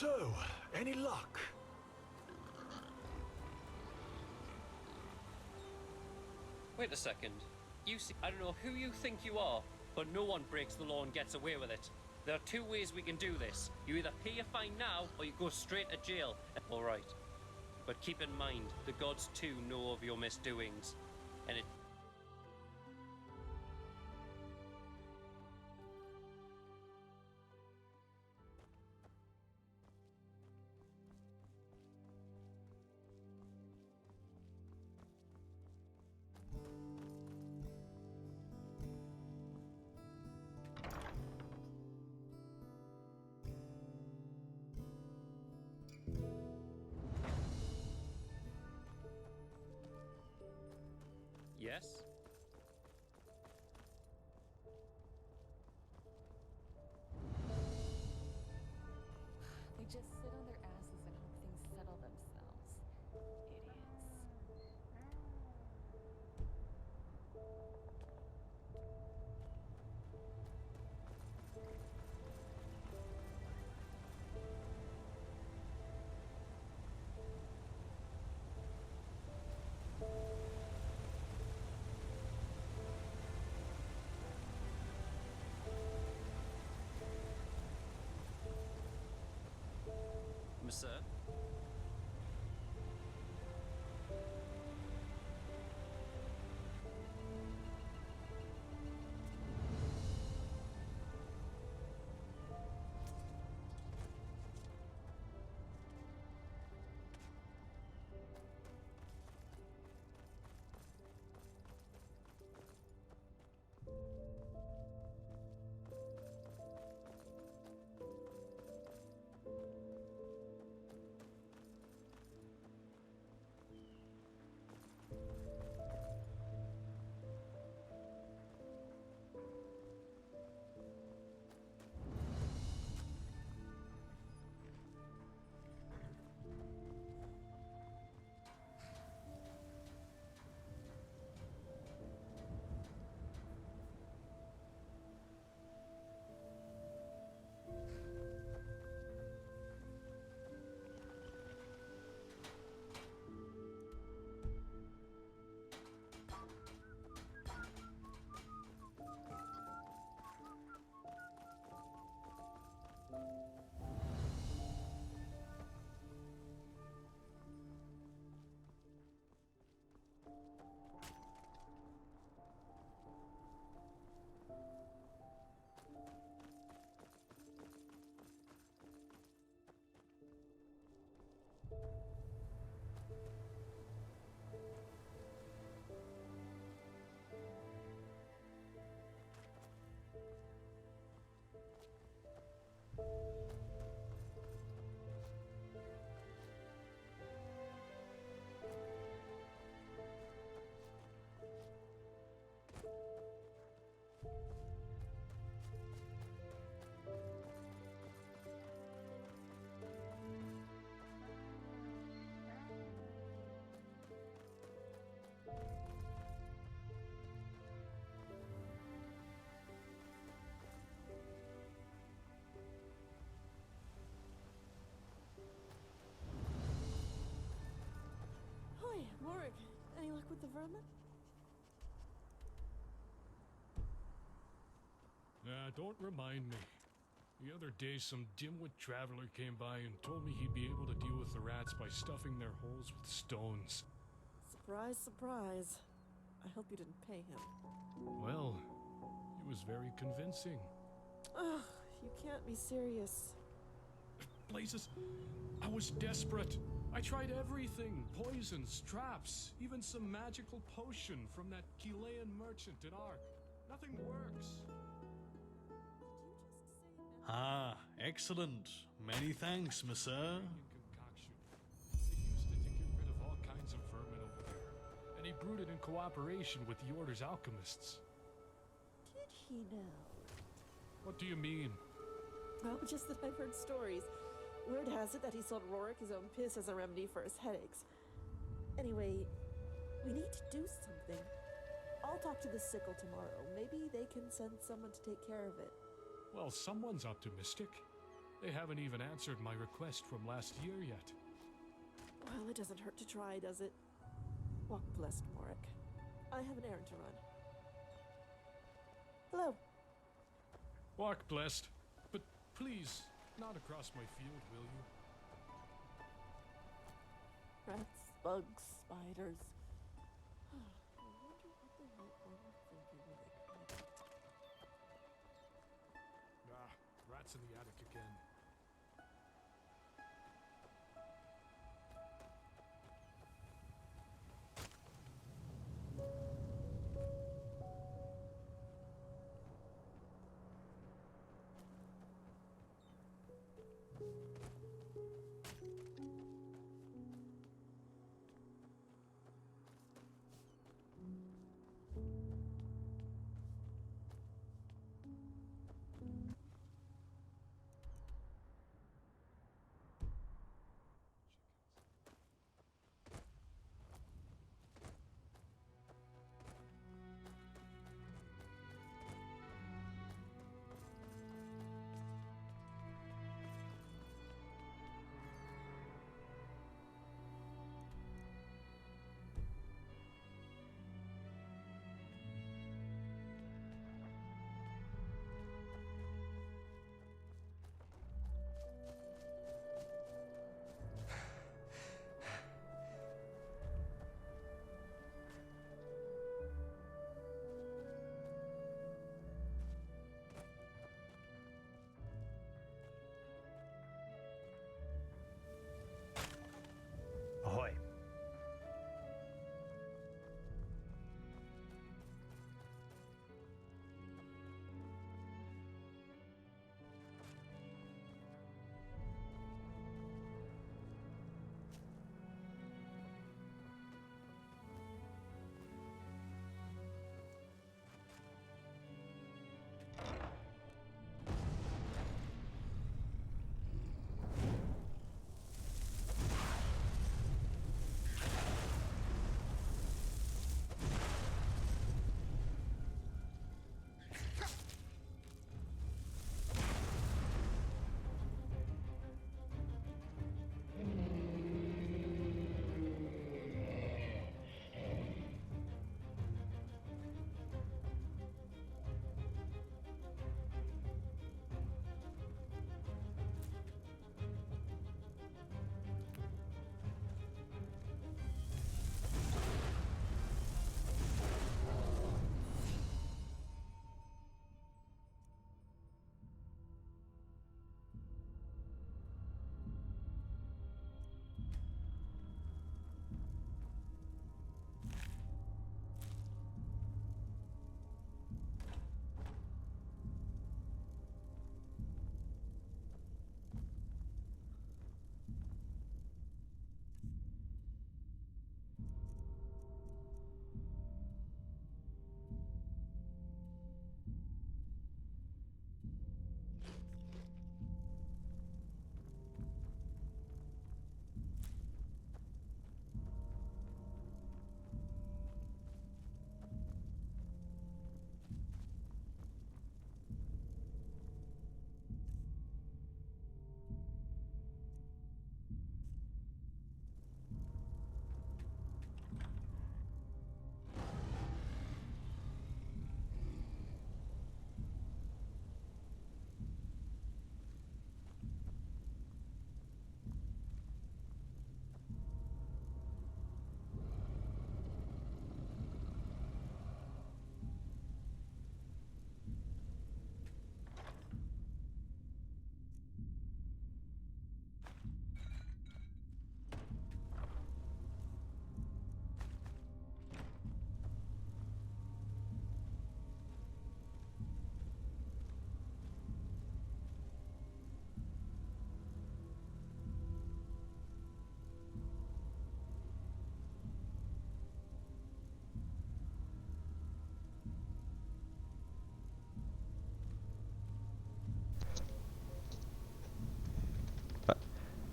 So, any luck? Wait a second. You see, I don't know who you think you are, but no one breaks the law and gets away with it. There are two ways we can do this. You either pay your fine now, or you go straight to jail. Alright. But keep in mind, the gods too know of your misdoings. And it... Yes? They just sit on their asses and hope things settle themselves. Idiots. Sir? Hi, Rorik. Any luck with the vermin? Don't remind me. The other day, some dimwit traveler came by and told me he'd be able to deal with the rats by stuffing their holes with stones. Surprise, surprise. I hope you didn't pay him. Well, he was very convincing. Ugh, you can't be serious. Blazes, I was desperate. I tried everything. Poisons, traps, even some magical potion from that Chilean merchant in Ark. Nothing works. Ah, excellent. Many thanks, monsieur. Concoction. He used it to get rid of all kinds of vermin over there. And he brewed it in cooperation with the Order's alchemists. Did he now? What do you mean? Oh, just that I've heard stories. Word has it that he sold Rorik his own piss as a remedy for his headaches. Anyway, we need to do something. I'll talk to the sickle tomorrow. Maybe they can send someone to take care of it. Well, someone's optimistic. They haven't even answered my request from last year yet. Well, it doesn't hurt to try, does it? Walk blessed, Morik. I have an errand to run. Hello. Walk blessed. But please, not across my field, will you? Rats, bugs, spiders. I wonder what the hell they were thinking when they created it. Ah, rats in the attic again. Ahoy.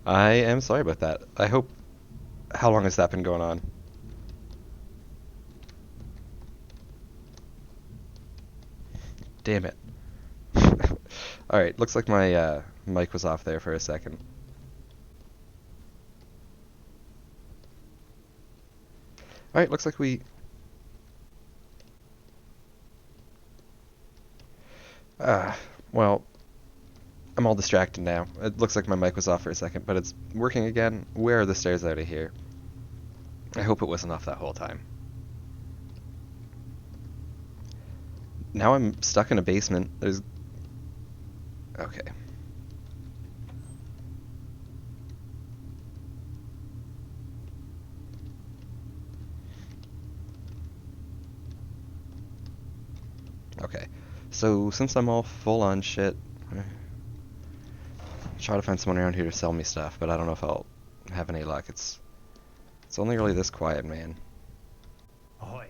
I am sorry about that. I hope... How long has that been going on? Damn it. Alright, looks like my mic was off there for a second. Alright, looks like we... well, I'm all distracted now. It looks like my mic was off for a second, but it's working again. Where are the stairs out of here? I hope it wasn't off that whole time. Now I'm stuck in a basement. There's... Okay. Okay. So, since I'm all full on shit, try to find someone around here to sell me stuff, but I don't know if I'll have any luck. It's only really this quiet, man. Ahoy.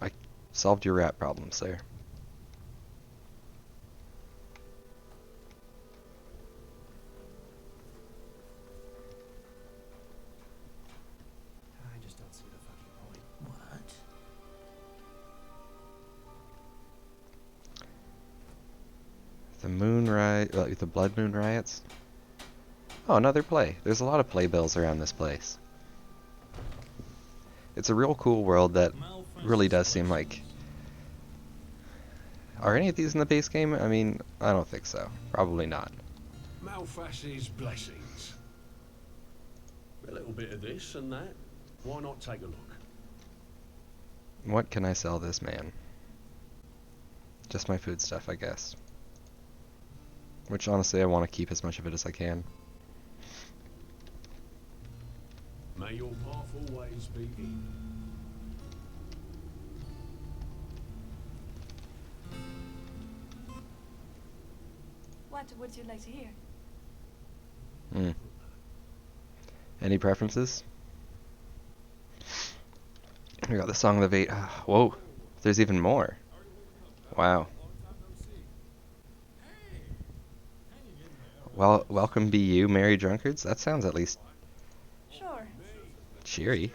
I solved your rat problems there. I just don't see the fucking point. The Blood Moon riots. Oh, another play. There's a lot of playbills around this place. It's a real cool world that really does seem like... Are any of these in the base game? I mean, I don't think so. Probably not. Malphas's blessings. A little bit of this and that. Why not take a look? What can I sell this man? Just my food stuff, I guess. Which, honestly, I want to keep as much of it as I can. May your path always be even. What would you like to hear? Any preferences? We got the Song of the Eight. Whoa, there's even more. Wow. Well, welcome be you, merry drunkards. That sounds at least Sure. cheery.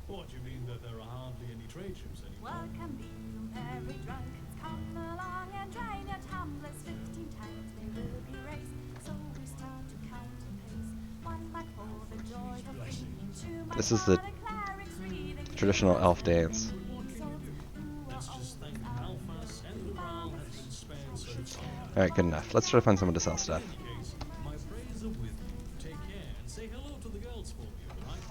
What, you mean that there are hardly any trade ships anymore? Welcome be you, merry drunkards. Come along and drain your tumblers 15 times. They will be raised. So we start to count apace. One back for the joy of freedom. Two back This is for the clerics reading. traditional elf dance. Let's just thank Malphas Enderal has been spared so far. Alright, good enough. Let's try to find someone to sell stuff. In any case, my prayers are with you. Take care and say hello to the girls for me, all right?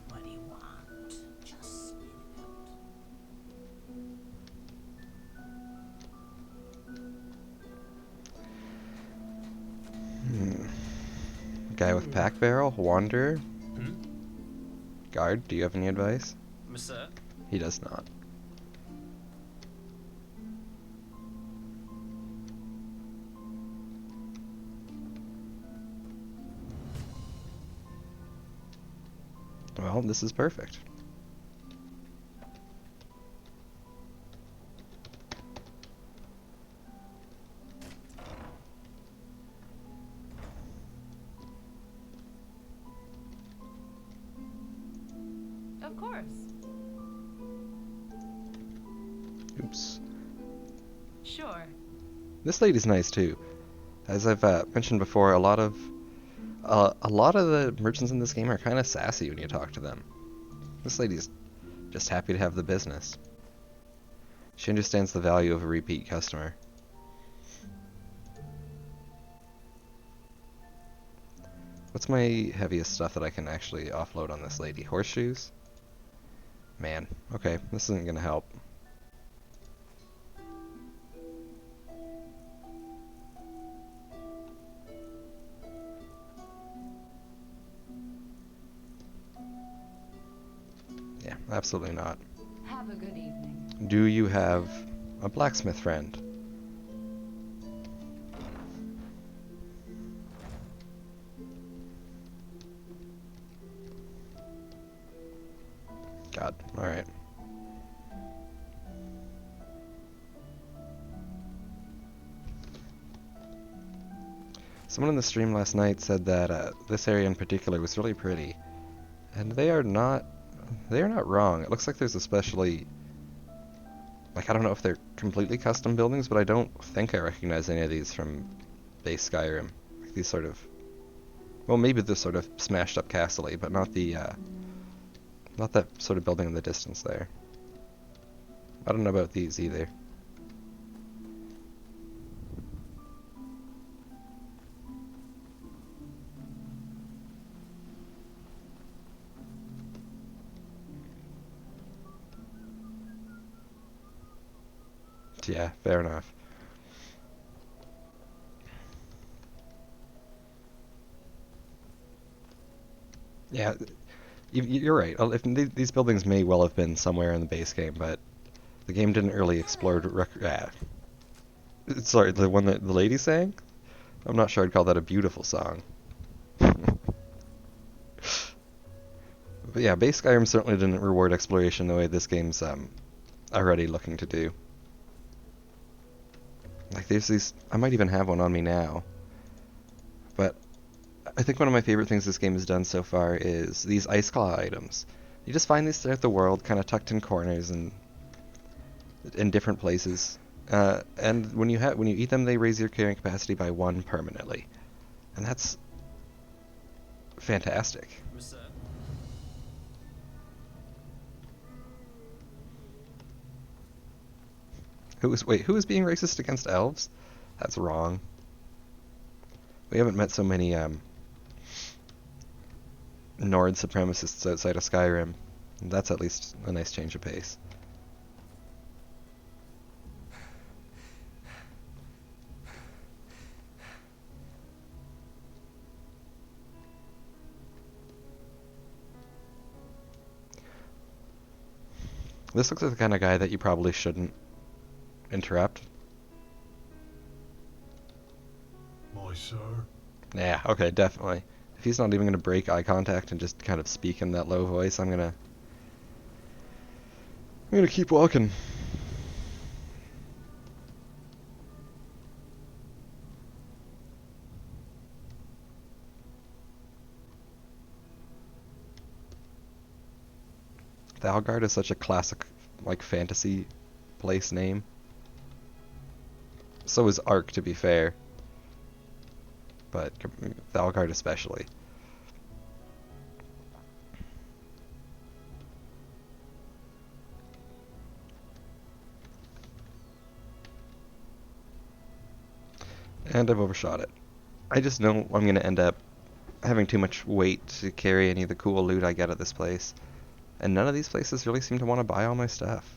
What do you want? Just spit it out. Guy with pack barrel, wanderer. Guard, do you have any advice? Monsieur? He does not. Well, this is perfect. Of course. Oops. Sure. This lady's nice too. As I've mentioned before, a lot of the merchants in this game are kind of sassy when you talk to them. This lady's just happy to have the business. She understands the value of a repeat customer. What's my heaviest stuff that I can actually offload on this lady? Horseshoes? Man, okay, this isn't gonna help. Yeah, absolutely not. Have a good evening. Do you have a blacksmith friend? God, alright. Someone in the stream last night said that this area in particular was really pretty. And they are not wrong. It looks like there's especially Like, I don't know if they're completely custom buildings, but I don't think I recognize any of these from base Skyrim. Like these sort of... Well, maybe the sort of smashed up castle-y, but not the, not that sort of building in the distance there. I don't know about these either. Yeah, fair enough. Yeah, you're right. If these buildings may well have been somewhere in the base game, but the game didn't really explore. Sorry, the one that the lady sang? I'm not sure I'd call that a beautiful song. But yeah, base Skyrim certainly didn't reward exploration the way this game's already looking to do. Like there's these, I might even have one on me now. But I think one of my favorite things this game has done so far is these ice claw items. You just find these throughout the world, kind of tucked in corners and in different places. And when you eat them, they raise your carrying capacity by 1 permanently, and that's fantastic. Who was being racist against elves? That's wrong. We haven't met so many Nord supremacists outside of Skyrim. That's at least a nice change of pace. This looks like the kind of guy that you probably shouldn't interrupt. My sir? Yeah, okay, definitely. If he's not even going to break eye contact and just kind of speak in that low voice, I'm gonna keep walking. Thalgard is such a classic, like, fantasy place name. So is Ark, to be fair. But Thalgard especially. And I've overshot it. I just know I'm going to end up having too much weight to carry any of the cool loot I get at this place. And none of these places really seem to want to buy all my stuff.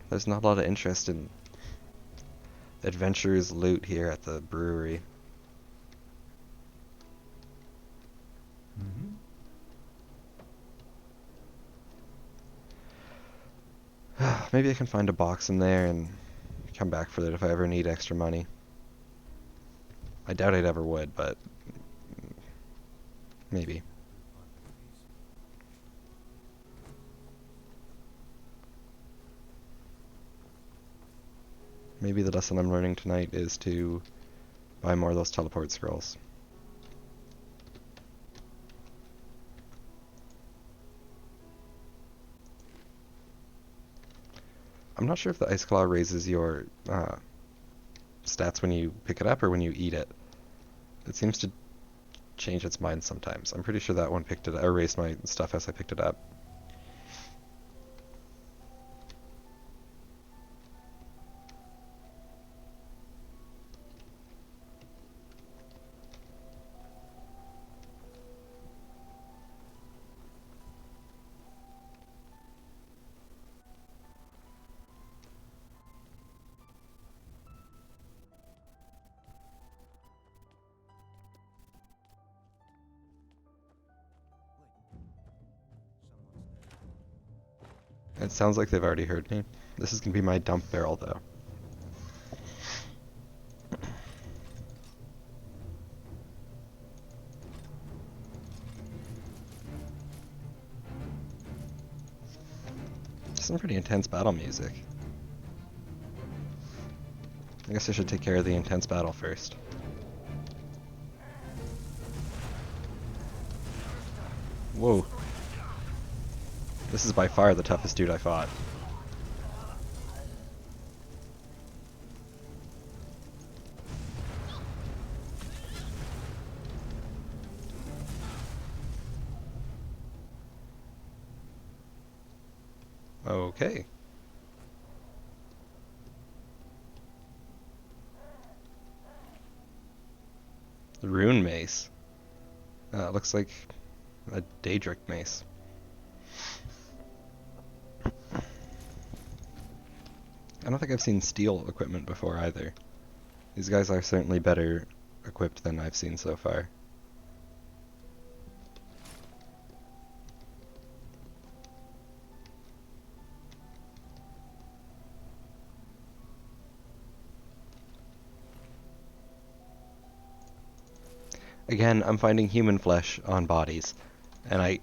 There's not a lot of interest in adventurers' loot here at the brewery. Maybe I can find a box in there and come back for it if I ever need extra money. I doubt I'd ever would, but maybe. Maybe the lesson I'm learning tonight is to buy more of those teleport scrolls. I'm not sure if the Ice Claw raises your stats when you pick it up or when you eat it. It seems to change its mind sometimes. I'm pretty sure that one picked it or raised my stuff as I picked it up. It sounds like they've already heard me. This is going to be my dump barrel, though. Some pretty intense battle music. I guess I should take care of the intense battle first. Whoa. This is by far the toughest dude I fought. Okay. Rune mace. Looks like a Daedric mace. I don't think I've seen steel equipment before either. These guys are certainly better equipped than I've seen so far. Again, I'm finding human flesh on bodies, and I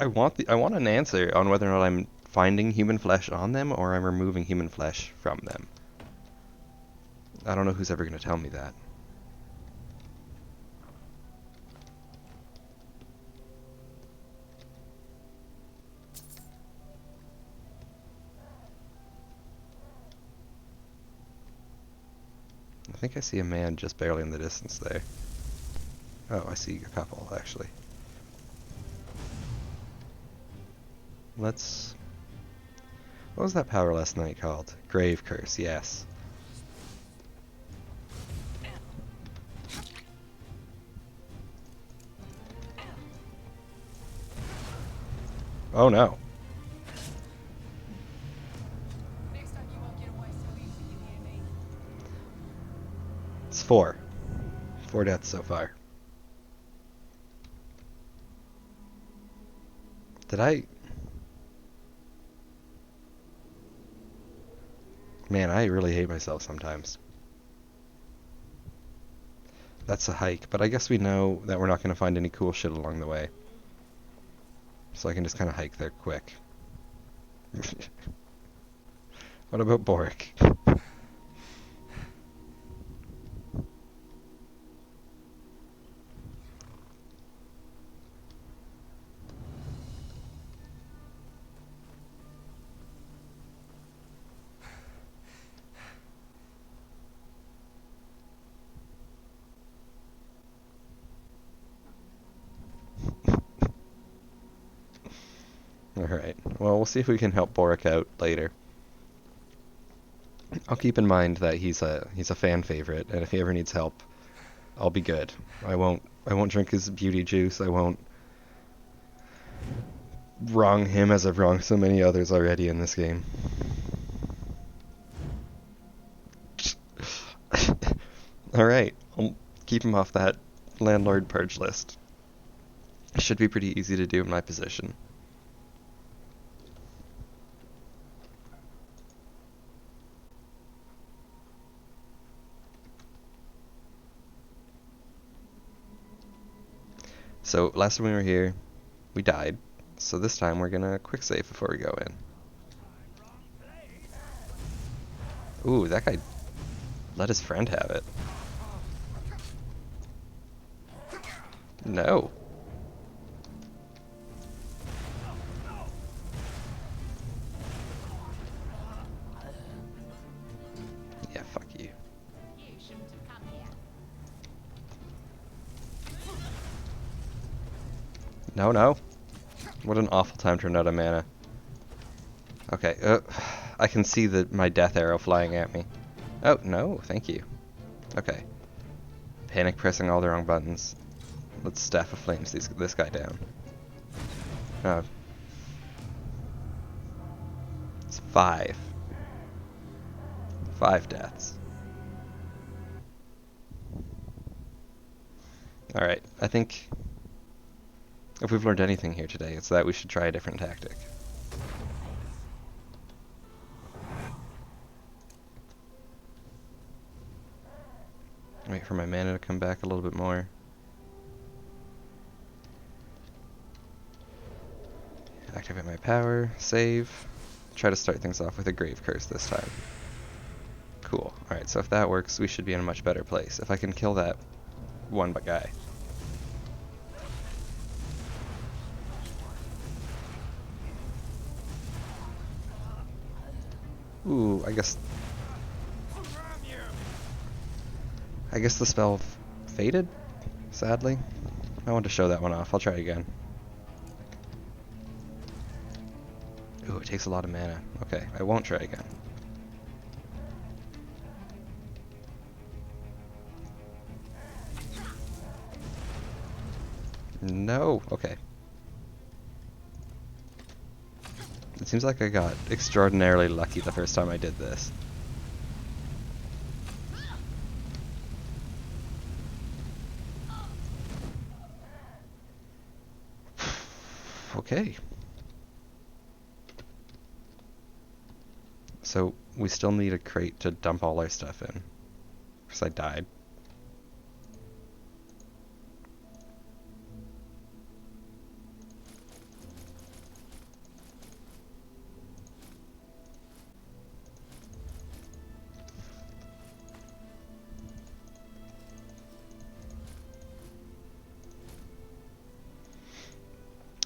want an answer on whether or not I'm finding human flesh on them or I'm removing human flesh from them. I don't know who's ever going to tell me that. I think I see a man just barely in the distance there. Oh, I see a couple, actually. Let's... What was that powerless knight called? Grave Curse, yes. Oh no. Next time you won't get away so easy, you hear me? It's 4. 4 deaths so far. Did I... Man, I really hate myself sometimes. That's a hike, but I guess we know that we're not going to find any cool shit along the way. So I can just kind of hike there quick. What about Boric? Alright, well, we'll see if we can help Boric out later. I'll keep in mind that he's a fan favorite, and if he ever needs help, I'll be good. I won't drink his beauty juice. I won't wrong him as I've wronged so many others already in this game. Alright, I'll keep him off that landlord purge list. Should be pretty easy to do in my position. So, last time we were here, we died. So this time we're gonna quick save before we go in. Ooh, that guy let his friend have it. No. Yeah, fuck you. You shouldn't have come here. No, no. What an awful time to run out of mana. Okay, I can see my death arrow flying at me. Oh, no, thank you. Okay. Panic pressing all the wrong buttons. Let's Staff of Flames this guy down. Oh. It's 5. 5 deaths. Alright, I think if we've learned anything here today, it's that we should try a different tactic. Wait for my mana to come back a little bit more. Activate my power, save. Try to start things off with a Grave Curse this time. Cool. Alright, so if that works, we should be in a much better place. If I can kill that one guy. Ooh, I guess the spell faded, sadly. I want to show that one off. I'll try again. Ooh, it takes a lot of mana. Okay, I won't try again. No, okay. It seems like I got extraordinarily lucky the first time I did this. Okay. So, we still need a crate to dump all our stuff in. Because I died.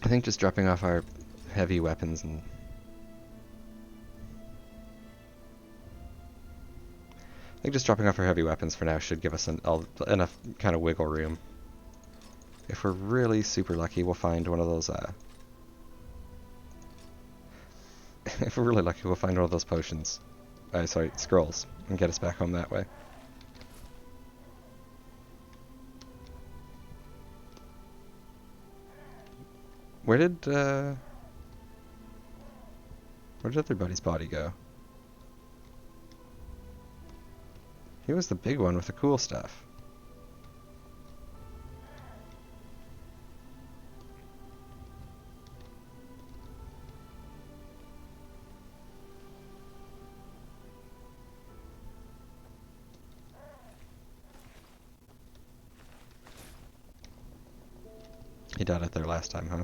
I think just dropping off our heavy weapons and... I think just dropping off our heavy weapons for now should give us enough kind of wiggle room. If we're really super lucky, we'll find one of those, if we're really lucky, we'll find one of those potions. Sorry, scrolls, and get us back home that way. Where did everybody's body go? He was the big one with the cool stuff. He died out there last time, huh?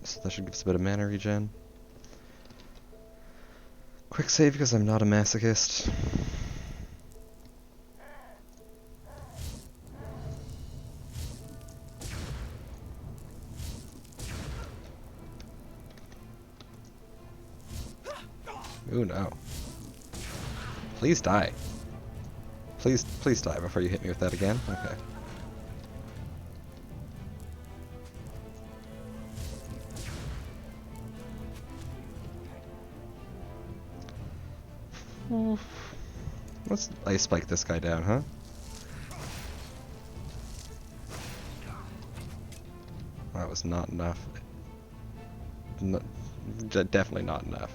So that should give us a bit of mana regen. Quick save because I'm not a masochist. Ooh, no. Please die. Please die before you hit me with that again. Okay. Let's ice spike this guy down, huh? That was not enough. Definitely not enough.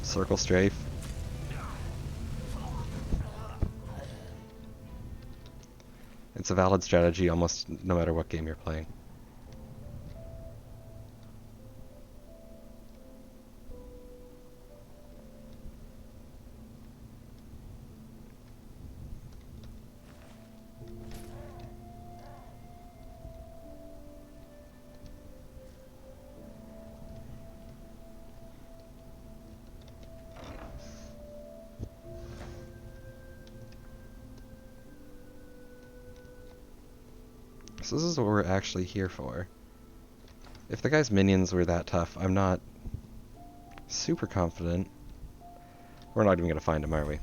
Circle strafe. It's a valid strategy almost no matter what game you're playing. So this is what we're actually here for. If the guy's minions were that tough, I'm not super confident. We're not even gonna find him, are we?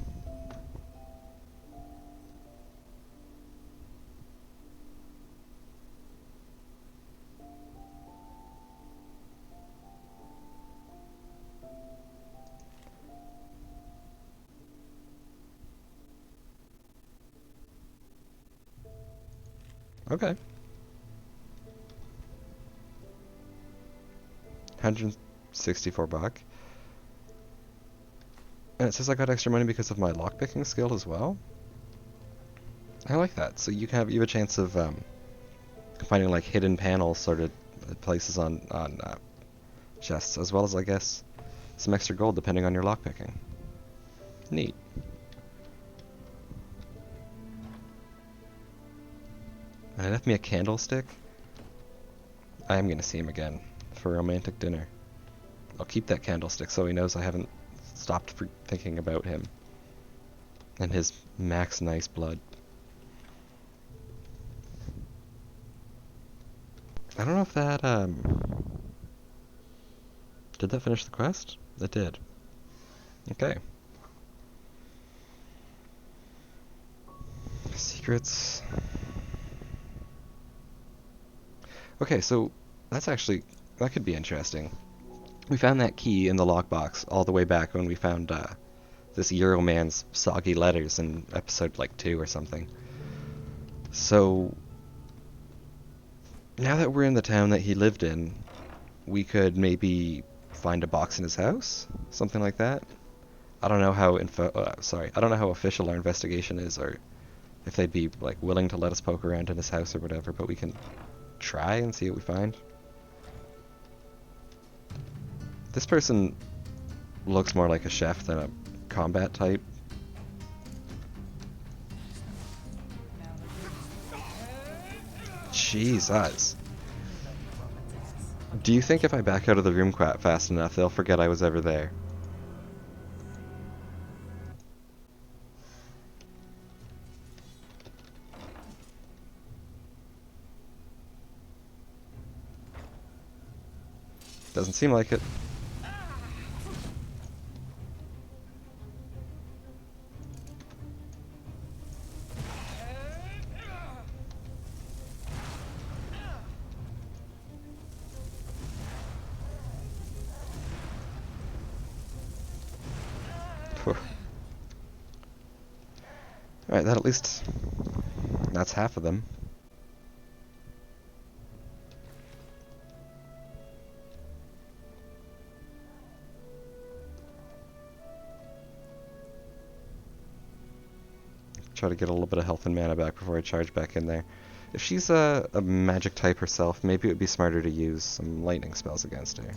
Okay. 164 buck. And it says I got extra money because of my lockpicking skill as well. I like that. So you have a chance of finding like hidden panels sort of places on chests, as well as I guess some extra gold depending on your lockpicking. Neat. And it left me a candlestick. I am gonna see him again for a romantic dinner. I'll keep that candlestick so he knows I haven't stopped thinking about him and his Max Niceblood. I don't know if that, did that finish the quest? It did. Okay. Secrets. Okay, so that's actually, that could be interesting. We found that key in the lockbox all the way back when we found this Euro man's soggy letters in episode like 2 or something. So now that we're in the town that he lived in, we could maybe find a box in his house, something like that. I don't know how I don't know how official our investigation is, or if they'd be like willing to let us poke around in his house or whatever, but we can try and see what we find. This person looks more like a chef than a combat type. Jesus. Do you think if I back out of the room quite fast enough, they'll forget I was ever there? Doesn't seem like it. Alright, that at least... that's half of them. Try to get a little bit of health and mana back before I charge back in there. If she's a magic type herself, maybe it would be smarter to use some lightning spells against her.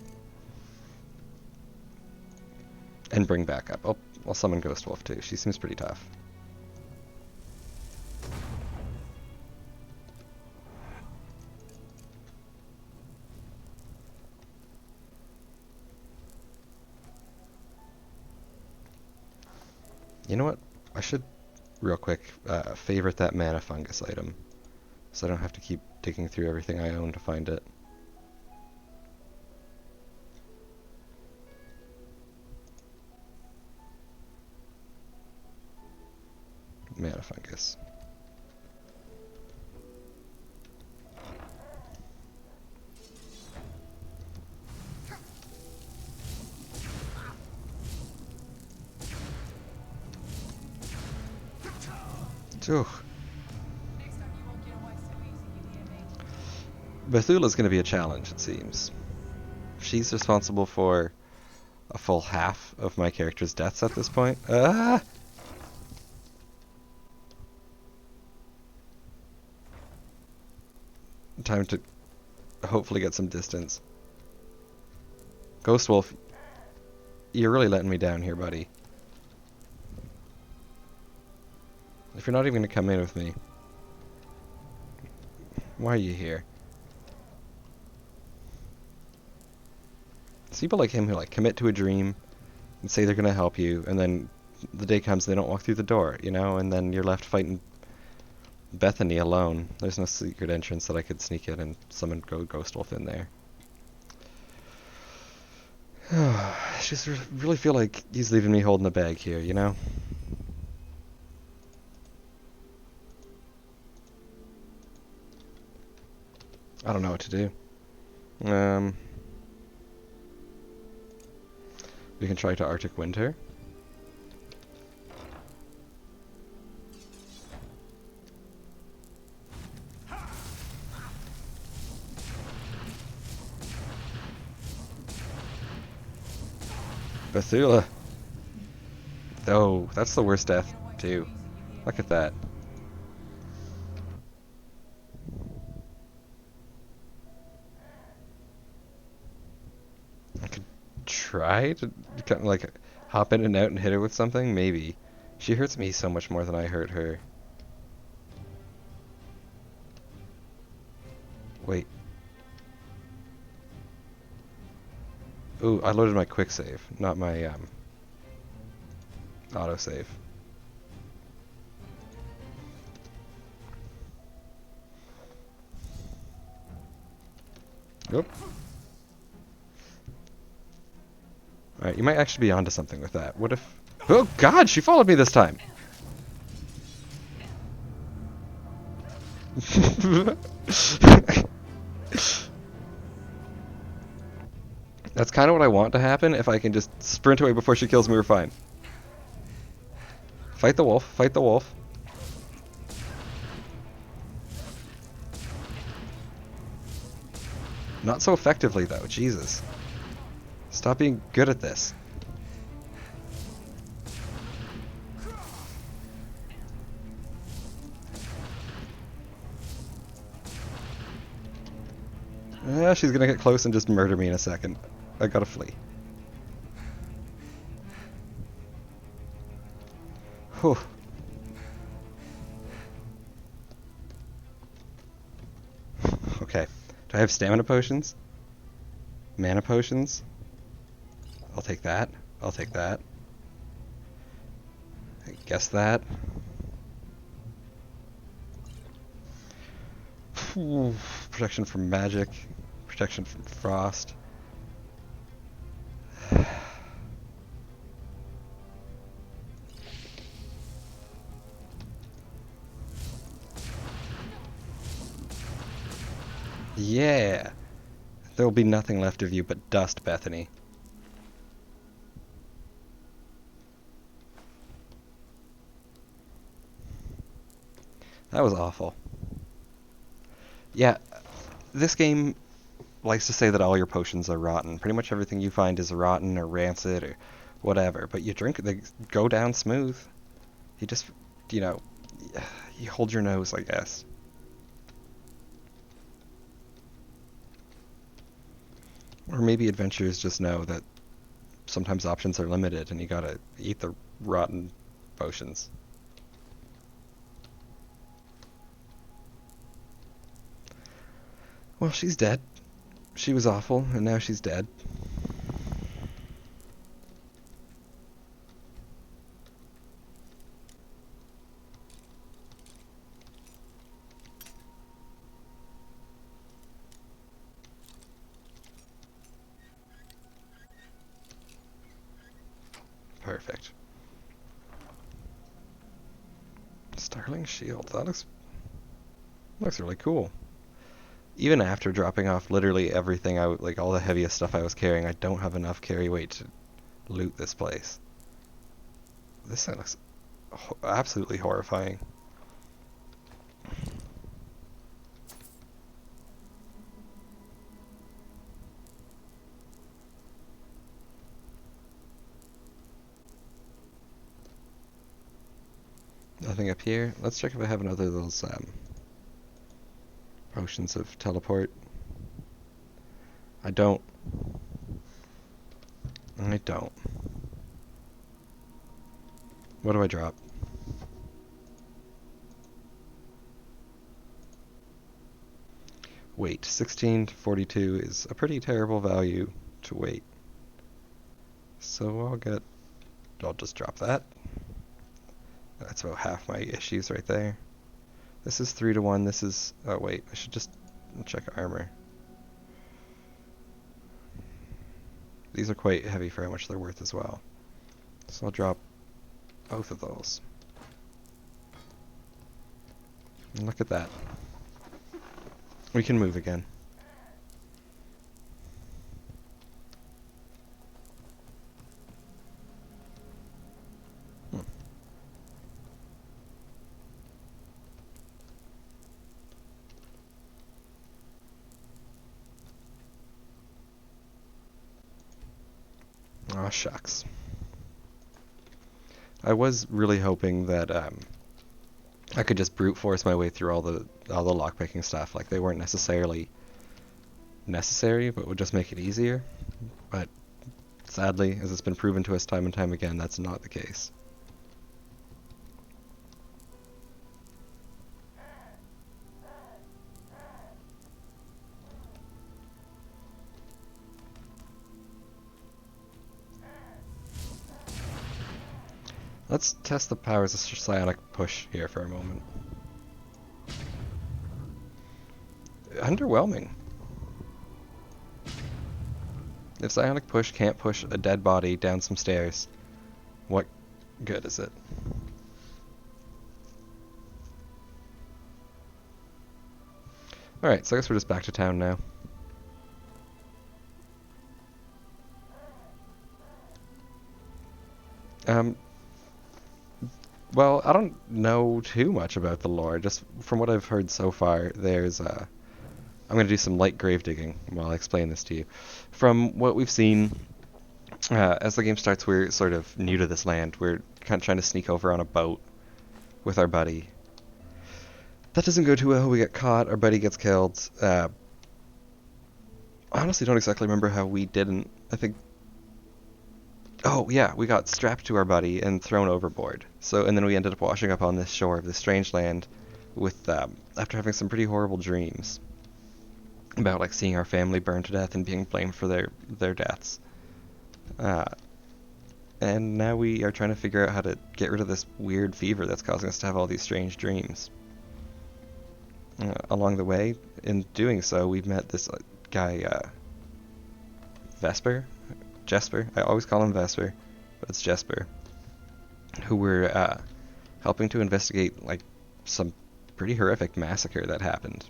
And bring back up. Oh, I'll summon Ghost Wolf too. She seems pretty tough. You know what? I should, real quick, favorite that mana fungus item, so I don't have to keep digging through everything I own to find it. Mana fungus. Ugh. Bethula's going to be a challenge, it seems. She's responsible for a full half of my character's deaths at this point. Ah! Time to hopefully get some distance. Ghost Wolf, you're really letting me down here, buddy. If you're not even going to come in with me, why are you here? It's people like him who like commit to a dream and say they're going to help you, and then the day comes and they don't walk through the door, you know, and then you're left fighting Bethany alone. There's no secret entrance that I could sneak in and summon Ghost Wolf in there. I just really feel like he's leaving me holding the bag here, you know? I don't know what to do. We can try to Arctic Winter. Bethula. Oh, that's the worst death, too. Look at that. I could try to kind of like hop in and out and hit her with something, maybe. She hurts me so much more than I hurt her. Wait. Ooh, I loaded my quick save, not my auto save. Oop. Alright, you might actually be onto something with that. What if... Oh god, she followed me this time! That's kind of what I want to happen. If I can just sprint away before she kills me, we're fine. Fight the wolf, fight the wolf. Not so effectively though, Jesus. Stop being good at this. She's gonna get close and just murder me in a second. I gotta flee. Whew. Okay. Do I have stamina potions? Mana potions? I'll take that. I'll take that. I guess that. Protection from magic. Protection from frost. Yeah! There will be nothing left of you but dust, Bethany. That was awful. Yeah, this game likes to say that all your potions are rotten. Pretty much everything you find is rotten or rancid or whatever, but you drink it, they go down smooth. You just, you know, you hold your nose, I guess. Or maybe adventurers just know that sometimes options are limited and you gotta eat the rotten potions. Well, she's dead. She was awful, and now she's dead. Perfect. Starling shield. That looks really cool. Even after dropping off literally everything, like all the heaviest stuff I was carrying, I don't have enough carry weight to loot this place. This thing looks absolutely horrifying. Nothing up here. Let's check if I have another of those potions of teleport. I don't. I don't. What do I drop? Weight. 16 to 42 is a pretty terrible value to weight. So I'll just drop that. That's about half my issues right there. This is 3 to 1. This is... Oh, wait. I should just check armor. These are quite heavy for how much they're worth as well. So I'll drop both of those. And look at that. We can move again. Aw, shucks. I was really hoping that I could just brute force my way through all the lockpicking stuff. Like, they weren't necessarily necessary, but would just make it easier. But sadly, as it's been proven to us time and time again, that's not the case. Let's test the powers of psionic push here for a moment. Underwhelming. If psionic push can't push a dead body down some stairs, what good is it? Alright, so I guess we're just back to town now. Well, I don't know too much about the lore. Just from what I've heard so far, there's I'm going to do some light grave digging while I explain this to you. From what we've seen, as the game starts, we're sort of new to this land. We're kind of trying to sneak over on a boat with our buddy. That doesn't go too well. We get caught. Our buddy gets killed. I honestly don't exactly remember how we didn't. I think... Oh, yeah, we got strapped to our buddy and thrown overboard. And then we ended up washing up on this shore of this strange land with, after having some pretty horrible dreams about, like, seeing our family burned to death and being blamed for their deaths. And now we are trying to figure out how to get rid of this weird fever that's causing us to have all these strange dreams. Along the way, in doing so, we've met this guy, Jesper. I always call him Vesper, but it's Jesper. Who we're helping to investigate, like, some pretty horrific massacre that happened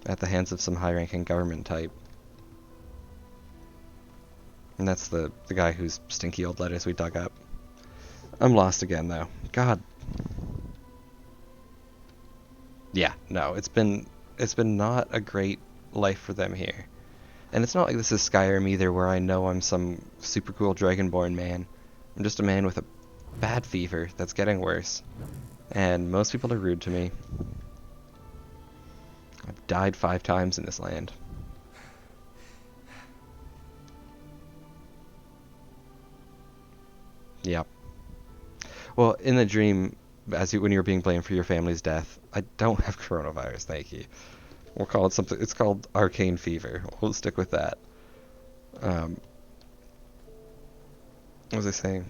at the hands of some high-ranking government type. And that's the guy whose stinky old letters we dug up. I'm lost again, though. God. Yeah, no, it's been not a great life for them here. And it's not like this is Skyrim either, where I know I'm some super cool Dragonborn man. I'm just a man with a bad fever that's getting worse. And most people are rude to me. I've died 5 times in this land. Yep. Well, in the dream, when you were being blamed for your family's death, I don't have coronavirus, thank you. We'll call it something. It's called arcane fever. We'll stick with that. What was I saying?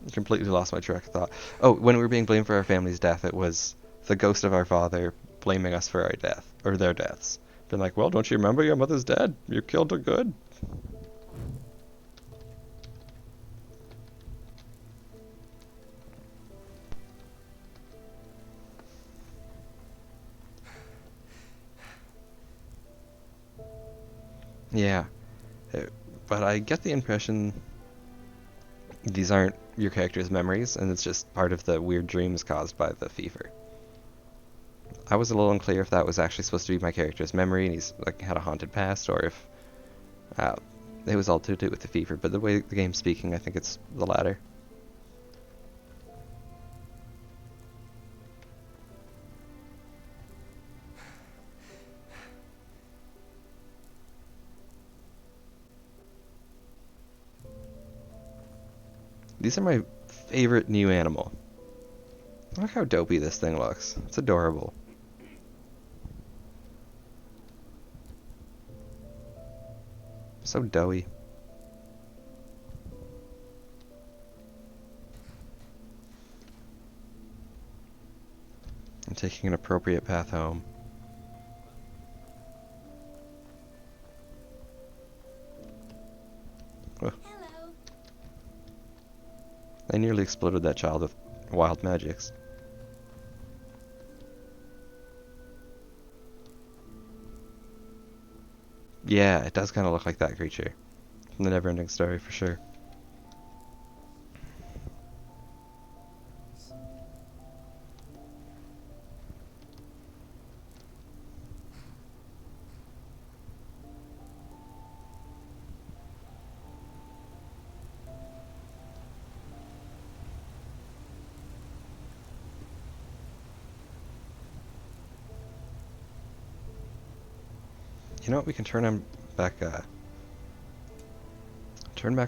I completely lost my track of thought. Oh, when we were being blamed for our family's death, it was the ghost of our father blaming us for our death, or their deaths. Been like, well, don't you remember your mother's dead? You killed her good. Yeah, but I get the impression these aren't your character's memories, and it's just part of the weird dreams caused by the fever. I was a little unclear if that was actually supposed to be my character's memory, and he's like had a haunted past, or if it was all to do with the fever. But the way the game's speaking, I think it's the latter. These are my favorite new animal. Look how dopey this thing looks. It's adorable. So doughy. I'm taking an appropriate path home. Oh. Hello. I nearly exploded that child with wild magics. Yeah, it does kind of look like that creature from the Neverending Story for sure. You know what? We can turn back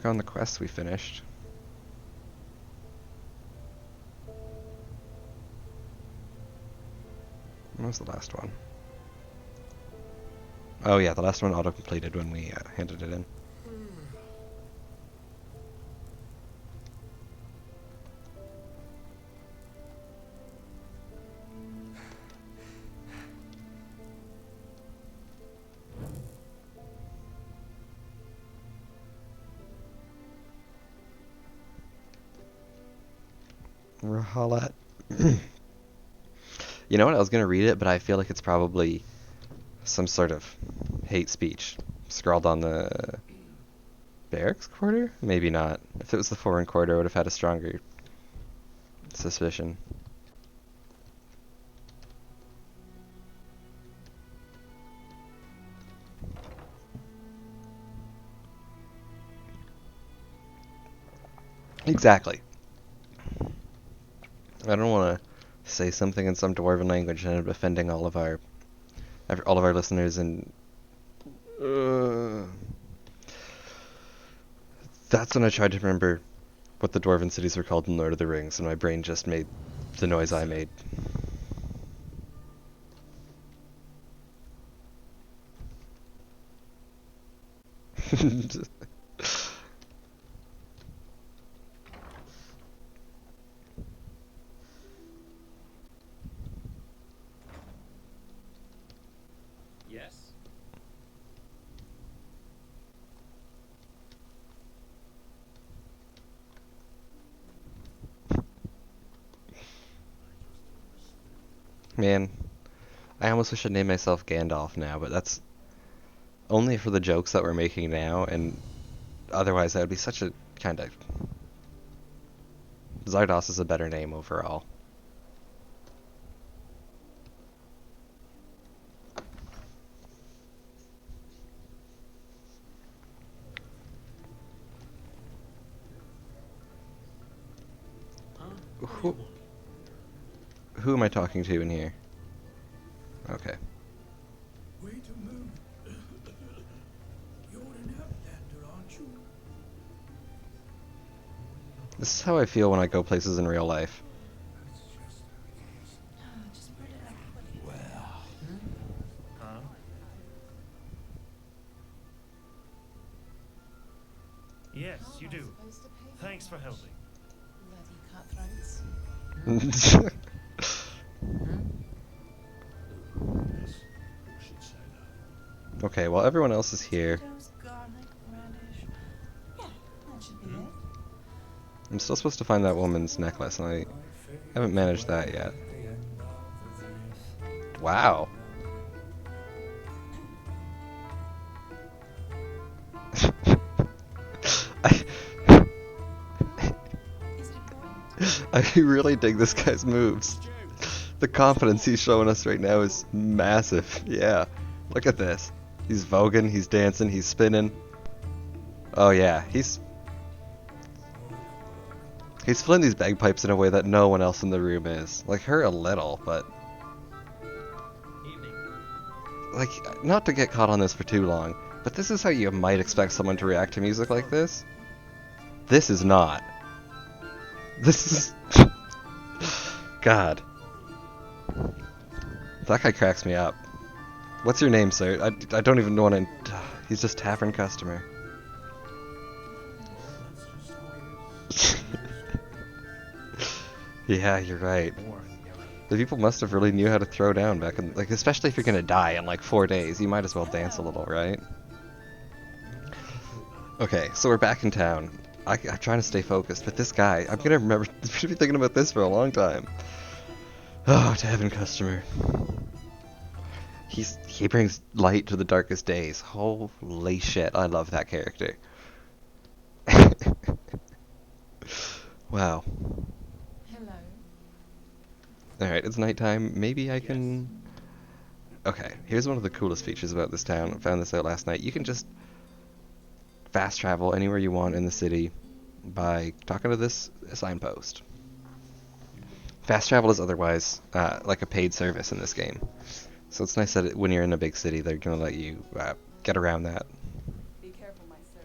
on the quests we finished. When was the last one? Oh yeah, the last one auto-completed when we handed it in. Rahalat. You know what? I was gonna read it, but I feel like it's probably some sort of hate speech scrawled on the barracks quarter? Maybe not. If it was the foreign quarter, I would have had a stronger suspicion. Exactly. I don't want to say something in some dwarven language and end up offending all of our listeners, and that's when I tried to remember what the dwarven cities were called in Lord of the Rings, and my brain just made the noise I made. Yes? Man, I almost wish I'd named myself Gandalf now, but that's only for the jokes that we're making now, and otherwise that would be such a kind of... Zardos is a better name overall. Who am I talking to in here? Okay. Wait a minute. You're an outlander, aren't you? This is how I feel when I go places in real life. Huh? Yes, you do. Thanks for helping. Bloody cutthroats. Okay, well everyone else is here. Potatoes, garlic, radish. Yeah, that should be it. I'm still supposed to find that woman's necklace, and I haven't managed that yet. Wow. I, Is it important? I really dig this guy's moves. The confidence he's showing us right now is massive. Yeah, look at this. He's voguing, he's dancing, he's spinning. Oh yeah, he's filling these bagpipes in a way that no one else in the room is. Like her a little, but like, not to get caught on this for too long, but this is how you might expect someone to react to music like this. This is not. This is... God. That guy cracks me up. What's your name, sir? I don't even want to... He's just tavern customer. Yeah, you're right. The people must have really knew how to throw down back in... Like, especially if you're gonna die in like 4 days, you might as well dance a little, right? Okay, so we're back in town. I'm trying to stay focused, but this guy, I'm gonna remember... I'm gonna be thinking about this for a long time. Oh, tavern customer. He brings light to the darkest days. Holy shit, I love that character. Wow. Hello. Alright, it's nighttime. Maybe I can... Okay, here's one of the coolest features about this town. I found this out last night. You can just fast travel anywhere you want in the city by talking to this signpost. Fast travel is otherwise like a paid service in this game. So it's nice that when you're in a big city, they're going to let you get around that. Be careful, my sir.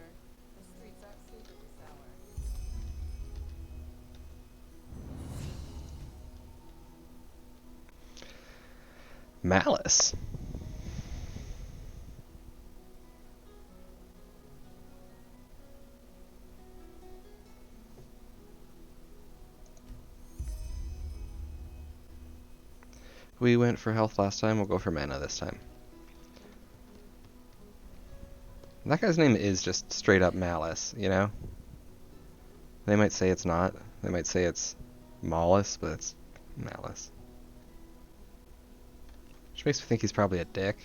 The streets aren't safe at this hour. Malice. We went for health last time, we'll go for mana this time. That guy's name is just straight up Malice, you know? They might say it's not. They might say it's Malice, but it's malice. Which makes me think he's probably a dick.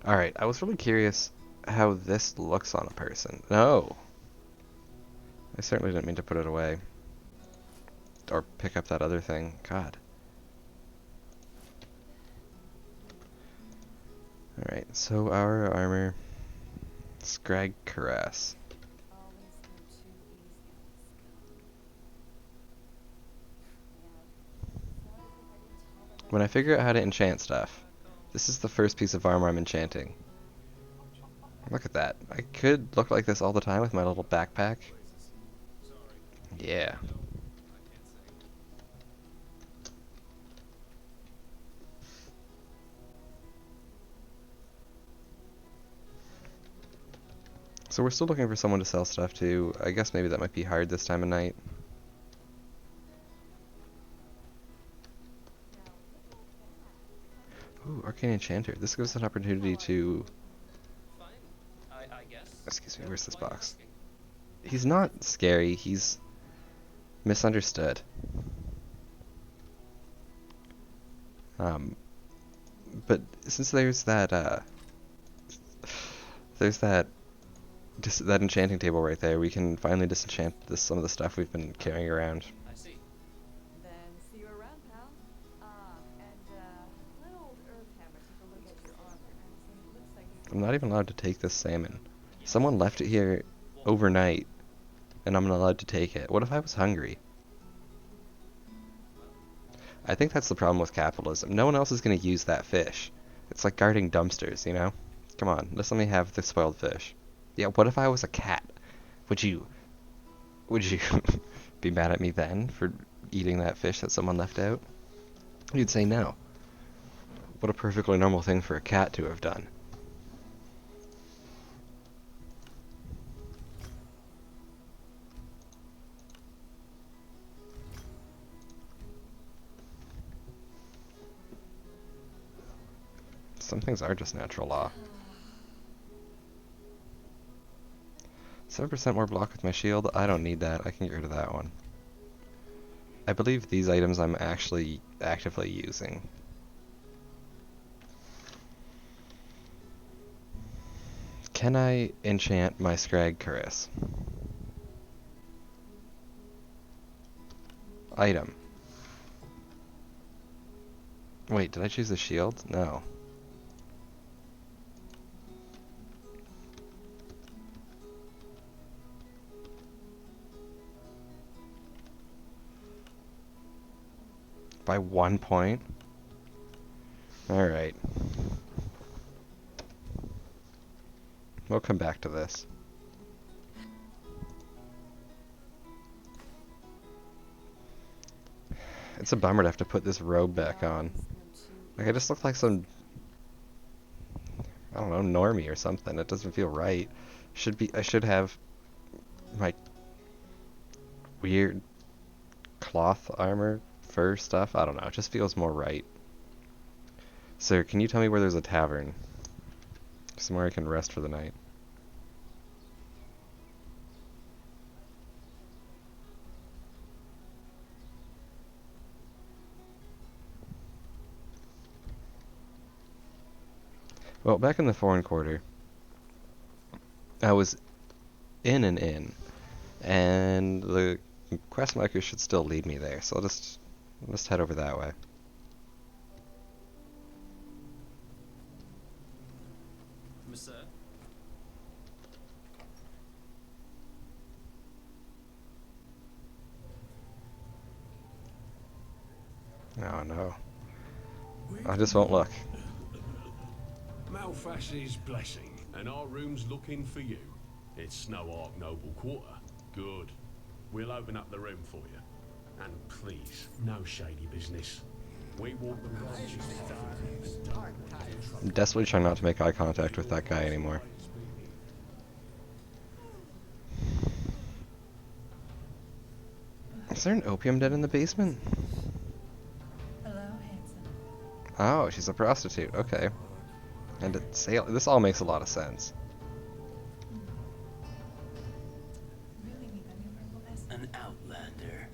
Alright, I was really curious how this looks on a person. No! I certainly didn't mean to put it away. Or pick up that other thing. God. Alright, so our armor. Scrag Caress. When I figure out how to enchant stuff, this is the first piece of armor I'm enchanting. Look at that. I could look like this all the time with my little backpack. Yeah. So we're still looking for someone to sell stuff to. I guess maybe that might be hard this time of night. Ooh, Arcane Enchanter. This gives us an opportunity to... I guess. Excuse me, where's this box? He's not scary, he's misunderstood. But since there's that that enchanting table right there, we can finally disenchant some of the stuff we've been carrying around. I see. Then see you around, pal. Let old Earthhammer take a look at your armor. It looks like I'm not even allowed to take this salmon. Someone left it here overnight, and I'm not allowed to take it. What if I was hungry? I think that's the problem with capitalism. No one else is going to use that fish. It's like guarding dumpsters, you know? Come on, just let me have the spoiled fish. Yeah, what if I was a cat? Would you be mad at me then for eating that fish that someone left out? You'd say no. What a perfectly normal thing for a cat to have done. Some things are just natural law. 7% more block with my shield. I don't need that. I can get rid of that one. I believe these items I'm actually actively using. Can I enchant my Scrag Caress? Item. Wait, did I choose the shield? No. By 1 point? Alright. We'll come back to this. It's a bummer to have to put this robe back on. Like, I just look like some, I don't know, normie or something. It doesn't feel right. I should have my weird cloth armor, fur stuff. I don't know. It just feels more right. Sir, can you tell me where there's a tavern? Somewhere I can rest for the night. Well, back in the foreign quarter, I was in an inn, and the quest marker should still lead me there, so I'll just head over that way. Sir? Oh no. I just won't look. Malfash's blessing, and our room's looking for you. It's Snow Ark Noble Quarter. Good. We'll open up the room for you. And please, no shady business. We walk the I'm desperately trying not to make eye contact with that guy anymore. Is there an opium den in the basement? hello, handsome. Oh, she's a prostitute. Okay. And it's sail. This all makes a lot of sense. Really need that new purple vest. An outlander.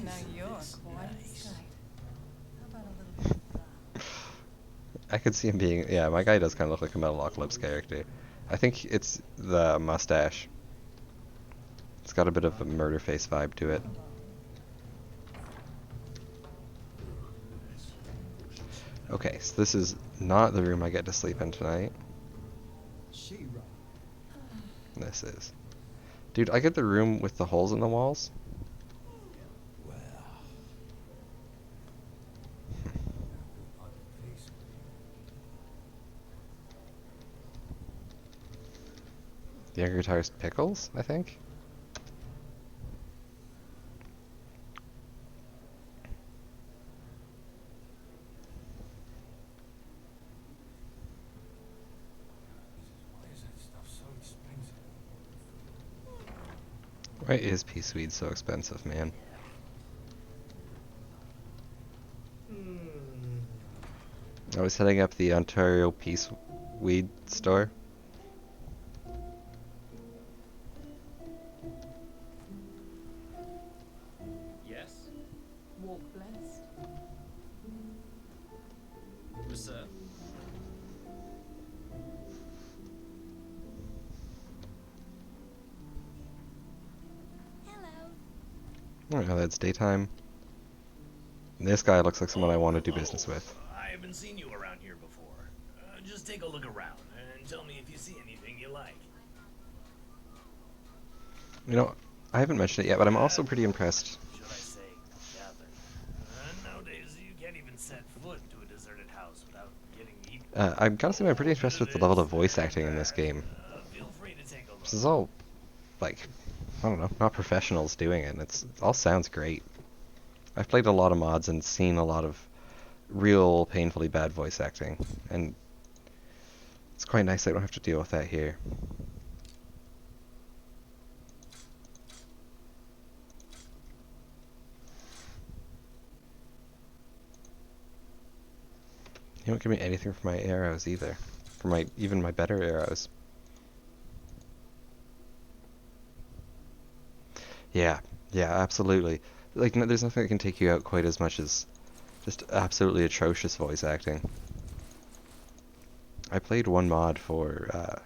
Now Isn't you're this quite nice? straight. How about a little bit of that? I could see him being. Yeah, my guy does kind of look like a Metalocalypse character. I think it's the mustache. It's got a bit of a murder face vibe to it. Okay, so this is not the room I get to sleep in tonight. This is. Dude, I get the room with the holes in the walls. The younger guitarist Pickles, I think? Why is peace weed so expensive, man? I was setting up the Ontario Peace Weed store. Yes? Walk blessed. Sir? Hello. Oh, that's daytime. This guy looks like someone I want to do business with. I haven't seen you around here before. Just take a look around and tell me if you see anything you like. You know, I haven't mentioned it yet, but I'm also pretty impressed. Should I say, Catherine? Nowadays, you can't even set foot into a deserted house without getting eaten. I've got to say I'm pretty impressed with the level of voice acting in this game. Feel free to take a look. This is all, like, I don't know, not professionals doing it. It all sounds great. I've played a lot of mods and seen a lot of real painfully bad voice acting, and it's quite nice I don't have to deal with that here. You don't give me anything for my arrows either. For my even my better arrows. Yeah, absolutely. Like, no, there's nothing that can take you out quite as much as just absolutely atrocious voice acting. I played one mod for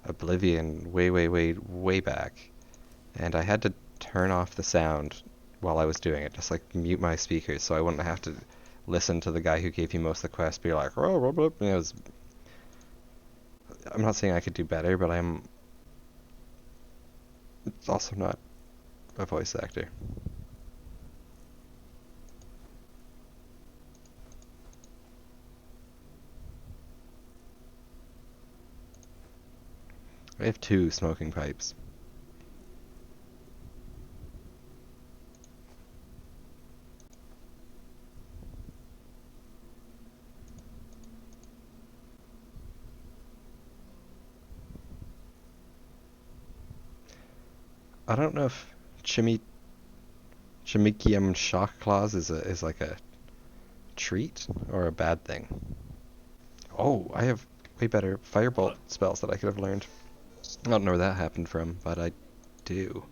Oblivion way back, and I had to turn off the sound while I was doing it, just like mute my speakers so I wouldn't have to listen to the guy who gave you most of the quests be like, oh, blah, blah, blah. I'm not saying I could do better, but I'm also not a voice actor. I have 2 smoking pipes. I don't know if Chimikium shock claws is like a treat or a bad thing. Oh, I have way better firebolt spells that I could have learned. I don't know where that happened from, but I do.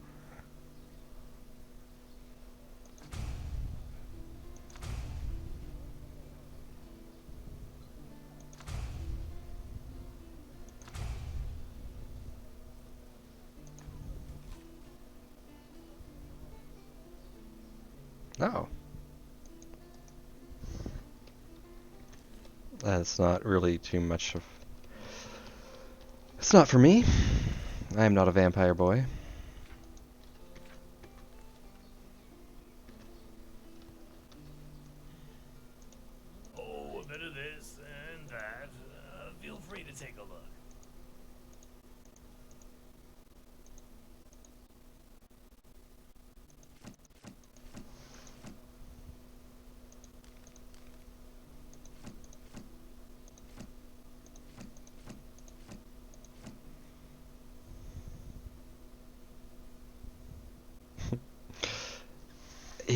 Oh. That's not really too much of... It's not for me. I am not a vampire boy. Oh, a bit of this and that. Feel free to take a look.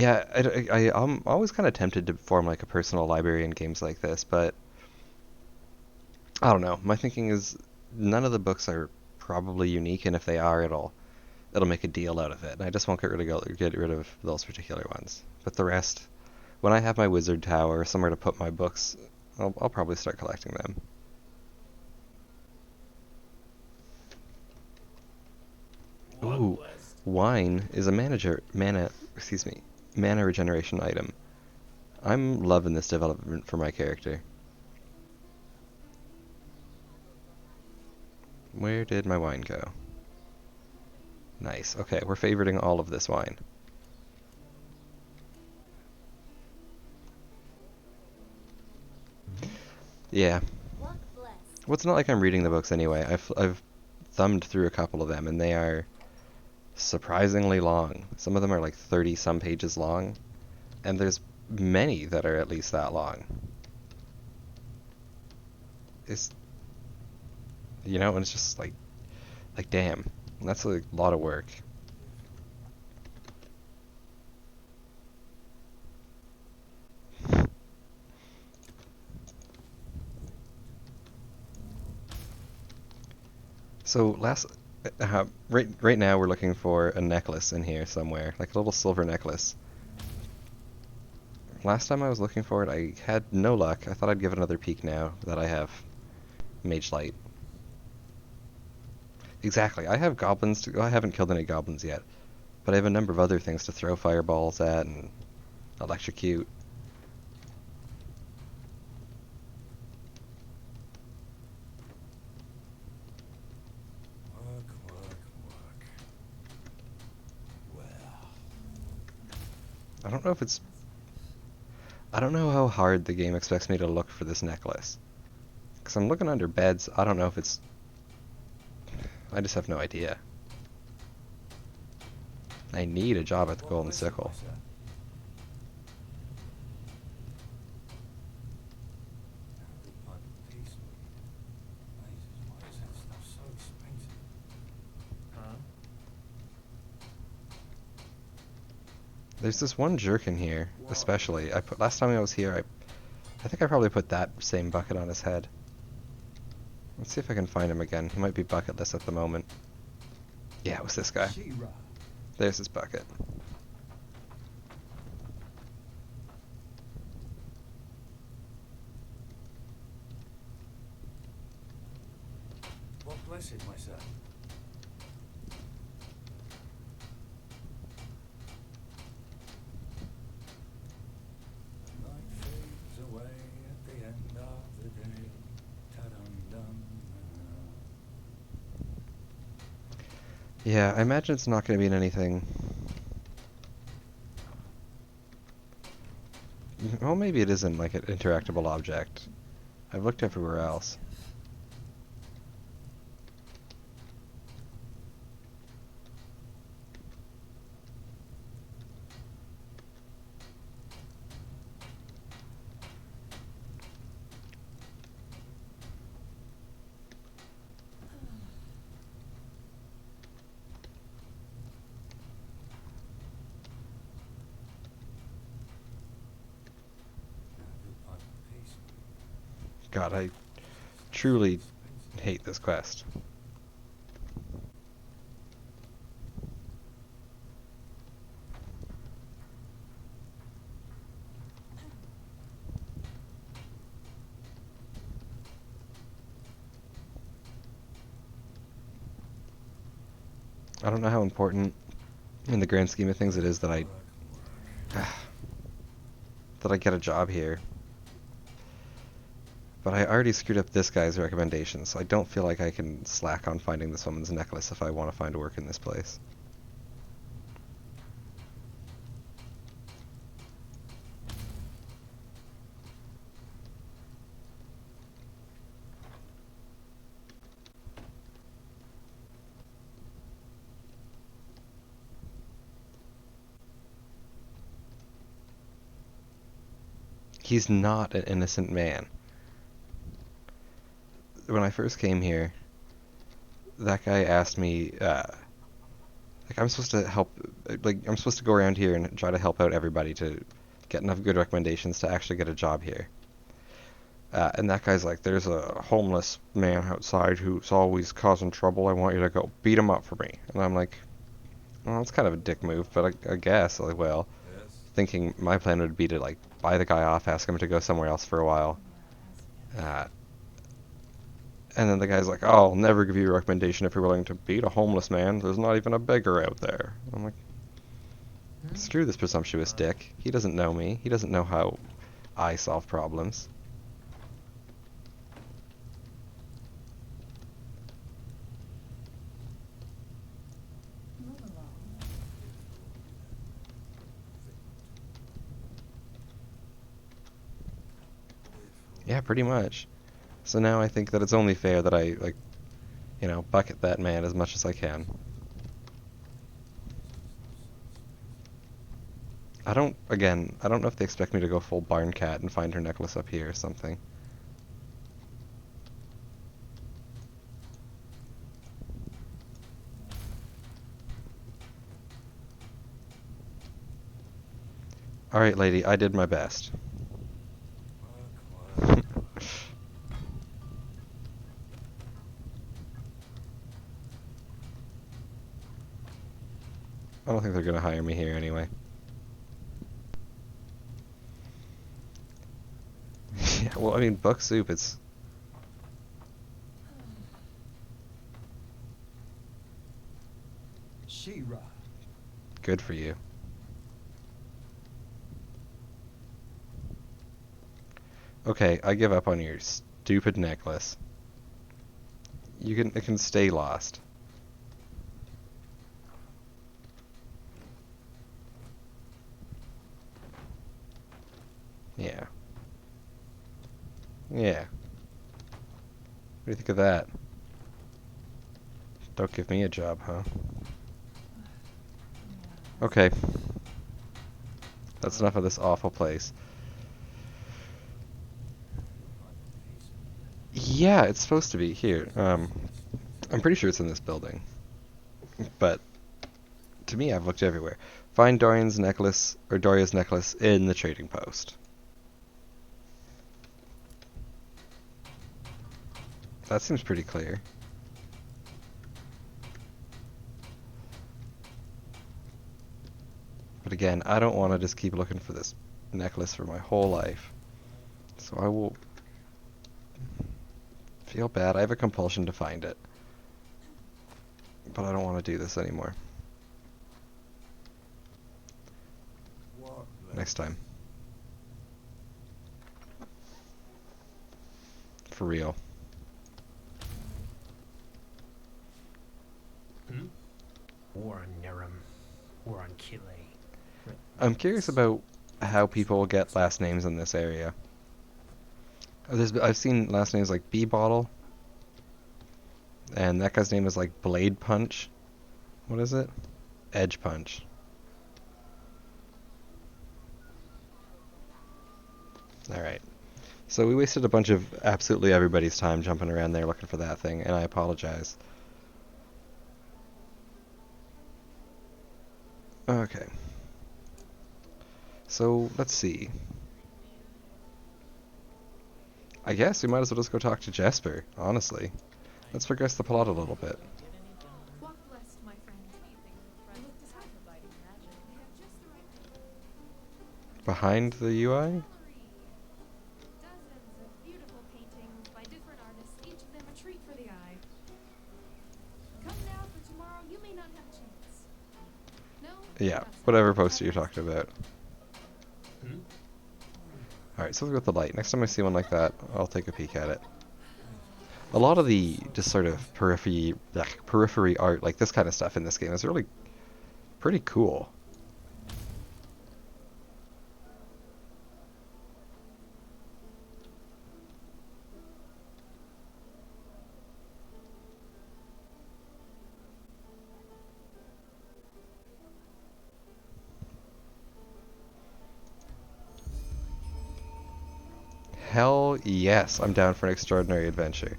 Yeah, I'm always kind of tempted to form like a personal library in games like this, but I don't know. My thinking is none of the books are probably unique, and if they are, it'll make a deal out of it. And I just won't get rid of those particular ones. But the rest, when I have my wizard tower or somewhere to put my books, I'll probably start collecting them. Ooh, wine is a mana regeneration item. I'm loving this development for my character. Where did my wine go? Nice. Okay, we're favoriting all of this wine. Yeah. Well, it's not like I'm reading the books anyway. I've thumbed through a couple of them, and they are surprisingly long. Some of them are like 30 some pages long, and there's many that are at least that long. It's, you know, and it's just like damn, that's a lot of work. So right now we're looking for a necklace in here somewhere, like a little silver necklace. Last time I was looking for it, I had no luck. I thought I'd give it another peek now that I have Mage Light. Exactly. I have goblins to go. I haven't killed any goblins yet, but I have a number of other things to throw fireballs at and electrocute. I don't know how hard the game expects me to look for this necklace. Because I'm looking under beds. I don't know if it's... I just have no idea. I need a job at the Golden Sickle. There's this one jerk in here, especially. Last time I was here, I think I probably put that same bucket on his head. Let's see if I can find him again. He might be bucketless at the moment. Yeah, it was this guy. There's his bucket. What blessed, my son? Yeah, I imagine it's not going to be in anything. Well, maybe it isn't like an interactable object. I've looked everywhere else. God, I truly hate this quest. I don't know how important in the grand scheme of things it is that I get a job here. But I already screwed up this guy's recommendation, so I don't feel like I can slack on finding this woman's necklace if I want to find work in this place. He's not an innocent man. When I first came here, that guy asked me Like, I'm supposed to help, like, I'm supposed to go around here and try to help out everybody to get enough good recommendations to actually get a job here. And that guy's like, there's a homeless man outside who's always causing trouble. I want you to go beat him up for me. And I'm like, well, that's kind of a dick move, but I guess, like, well, thinking my plan would be to, like, buy the guy off, ask him to go somewhere else for a while. And then the guy's like, oh, I'll never give you a recommendation if you're willing to beat a homeless man. There's not even a beggar out there. I'm like, screw this presumptuous dick. He doesn't know me. He doesn't know how I solve problems. Yeah, pretty much. So now I think that it's only fair that I, like, you know, bucket that man as much as I can. I don't know if they expect me to go full barn cat and find her necklace up here or something. Alright, lady, I did my best. I don't think they're gonna hire me here anyway. Yeah, well, I mean, Buck Soup, it's... She-Ra. Good for you. Okay, I give up on your stupid necklace. It can stay lost. Yeah. Yeah. What do you think of that? Don't give me a job, huh? Okay. That's enough of this awful place. Yeah, it's supposed to be. Here. I'm pretty sure it's in this building. But, to me, I've looked everywhere. Find Dorian's necklace, or Doria's necklace, in the trading post. That seems pretty clear. But again, I don't want to just keep looking for this necklace for my whole life. So I will feel bad. I have a compulsion to find it. But I don't want to do this anymore. Next time. For real. War on Nerum. War on Kile. I'm curious about how people get last names in this area. I've seen last names like B Bottle. And that guy's name is like Blade Punch. What is it? Edge Punch. Alright. So we wasted a bunch of absolutely everybody's time jumping around there looking for that thing, and I apologize. Okay. So, let's see. I guess we might as well just go talk to Jesper, honestly. Let's progress the plot a little bit. Walk blessed, my friend. Behind the UI? Dozens of beautiful paintings by different artists, each of them a treat for the eye. Come now, for tomorrow you may not have a chance. No? Yeah, whatever poster you're talking about. Alright, so let's go with the light. Next time I see one like that, I'll take a peek at it. A lot of the just sort of periphery art, like this kind of stuff in this game, is really pretty cool. Hell yes, I'm down for an extraordinary adventure.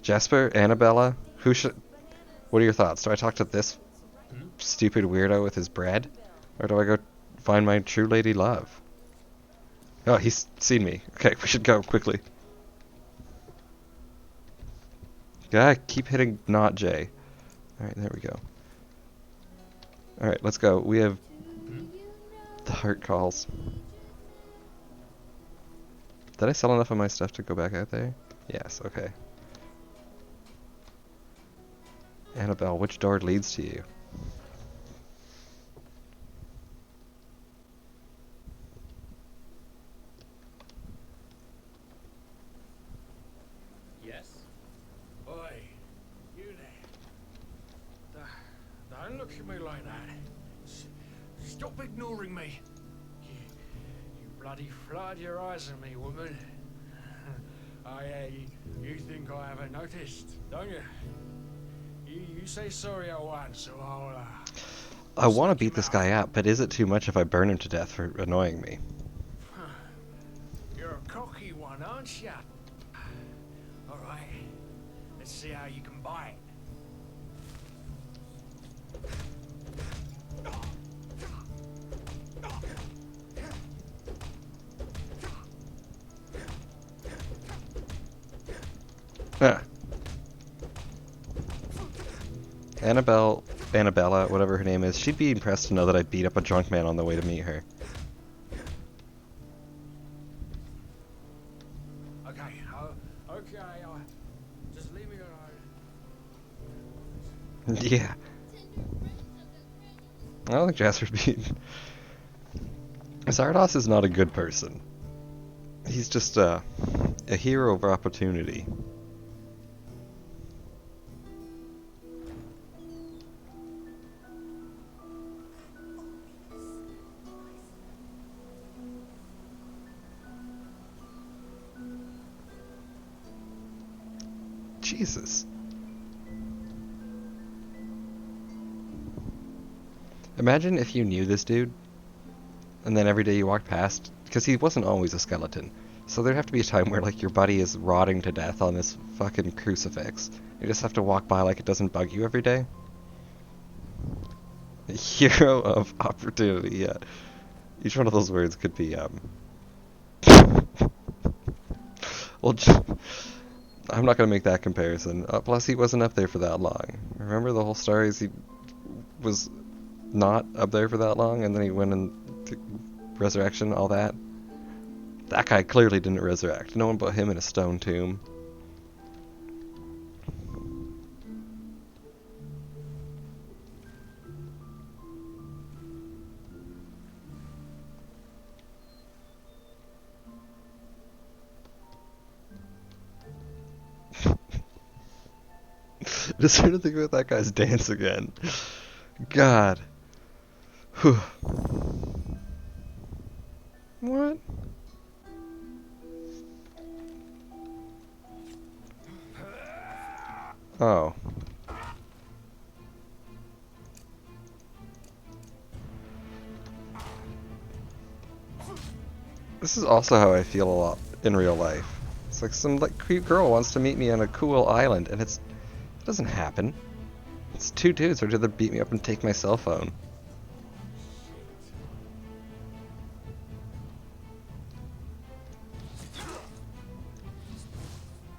Jesper, Annabella, who should... What are your thoughts? Do I talk to this stupid weirdo with his bread? Or do I go find my true lady love? Oh, he's seen me. Okay, we should go, quickly. Gotta keep hitting not J. Alright, there we go. Alright, let's go. We have the heart calls. Did I sell enough of my stuff to go back out there? Yes, okay. Annabelle, which door leads to you? Yes? Oi, you there. Don't look at me like that. Stop ignoring me. You bloody flood your eyes at me, woman. You think I haven't noticed, don't you? You say sorry at once, so I'll, I want to beat this guy up, but is it too much if I burn him to death for annoying me? You're a cocky one, aren't you? Alright, let's see how you can bite. Ah. Annabella, whatever her name is, she'd be impressed to know that I beat up a drunk man on the way to meet her. Okay, just leave me alone. Yeah. I don't think Jasper's being... Zardos is not a good person. He's just a hero of opportunity. Jesus. Imagine if you knew this dude, and then every day you walked past, because he wasn't always a skeleton. So there'd have to be a time where, like, your buddy is rotting to death on this fucking crucifix. You just have to walk by like it doesn't bug you every day. Hero of opportunity, yeah. Each one of those words could be, well, I'm not going to make that comparison. Plus, he wasn't up there for that long. Remember the whole story is he was not up there for that long, and then he went into resurrection, all that? That guy clearly didn't resurrect. No one put him in a stone tomb. Just trying to think about that guy's dance again. God. Whew. What? Oh. This is also how I feel a lot in real life. It's like some cute girl wants to meet me on a cool island, and it doesn't happen. It's two dudes who'd rather beat me up and take my cell phone.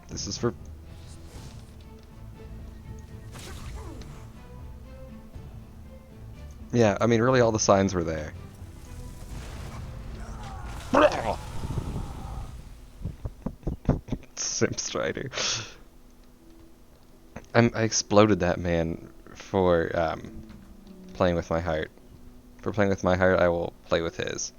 This is for... Yeah, I mean, really all the signs were there. Simp Strider. I exploded that man for playing with my heart. For playing with my heart, I will play with his.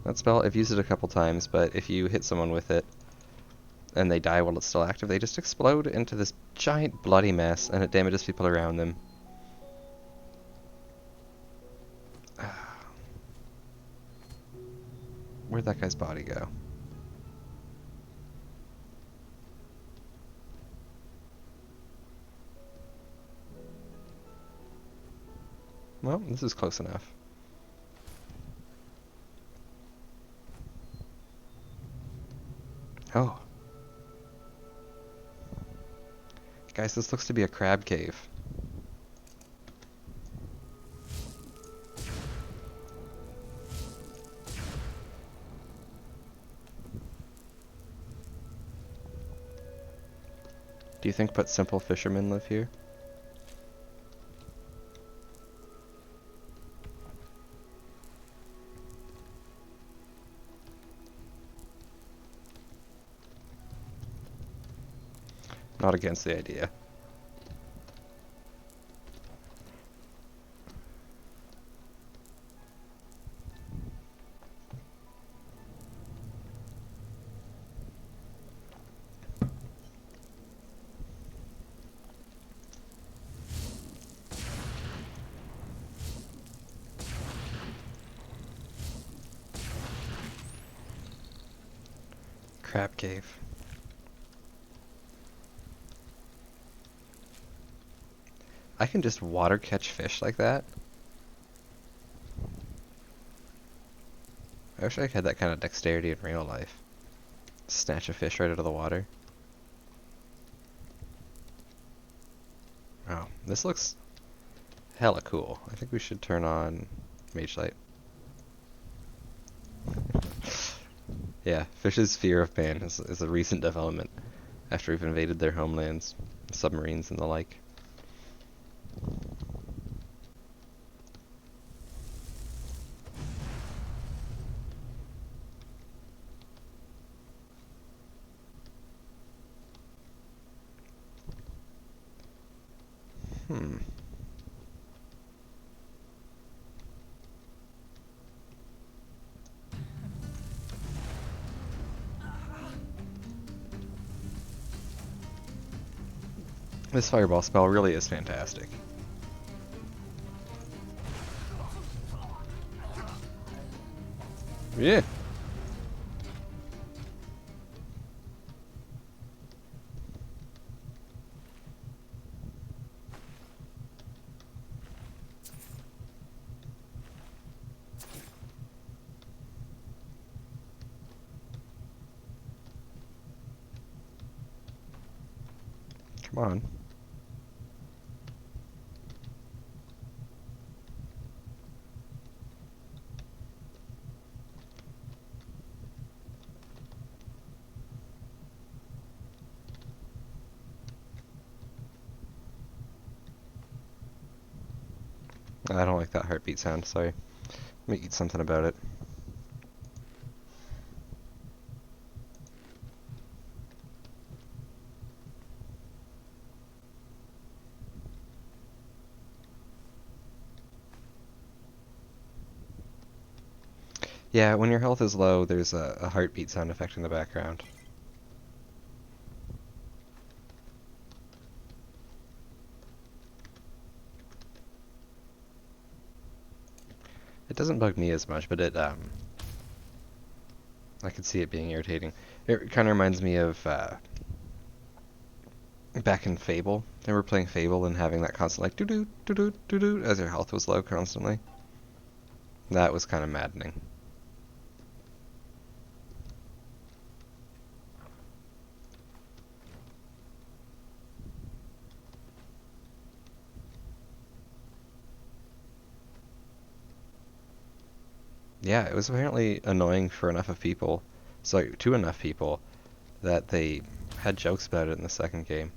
That spell, I've used it a couple times, but if you hit someone with it and they die while it's still active, they just explode into this giant bloody mess and it damages people around them. Where'd that guy's body go? Well, this is close enough. Oh. Guys, this looks to be a crab cave. Do you think but simple fishermen live here? Not against the idea. Crab cave. I can just water catch fish like that? I wish I had that kind of dexterity in real life. Snatch a fish right out of the water. Oh, this looks hella cool. I think we should turn on Mage Light. Yeah, fish's fear of man is a recent development after we've invaded their homelands, submarines and the like. This fireball spell really is fantastic. Yeah. Come on. I don't like that heartbeat sound, sorry. Let me eat something about it. Yeah, when your health is low, there's a heartbeat sound effect in the background. It doesn't bug me as much, but I could see it being irritating. It kind of reminds me of back in Fable. They were playing Fable and having that constant like doo-doo, doo-doo, doo-doo as your health was low constantly. That was kind of maddening. Yeah, it was apparently annoying for enough of people, so to enough people, that they had jokes about it in the second game.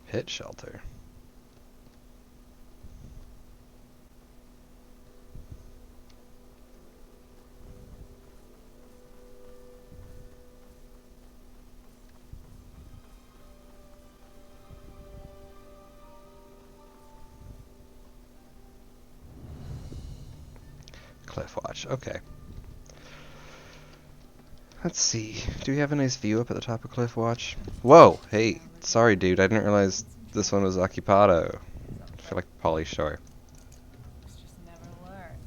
Pit shelter. Cliff watch, okay. Let's see. Do we have a nice view up at the top of Cliff Watch? Whoa! Hey, sorry dude, I didn't realize this one was occupado. I feel like Polly Shore. Just never learned.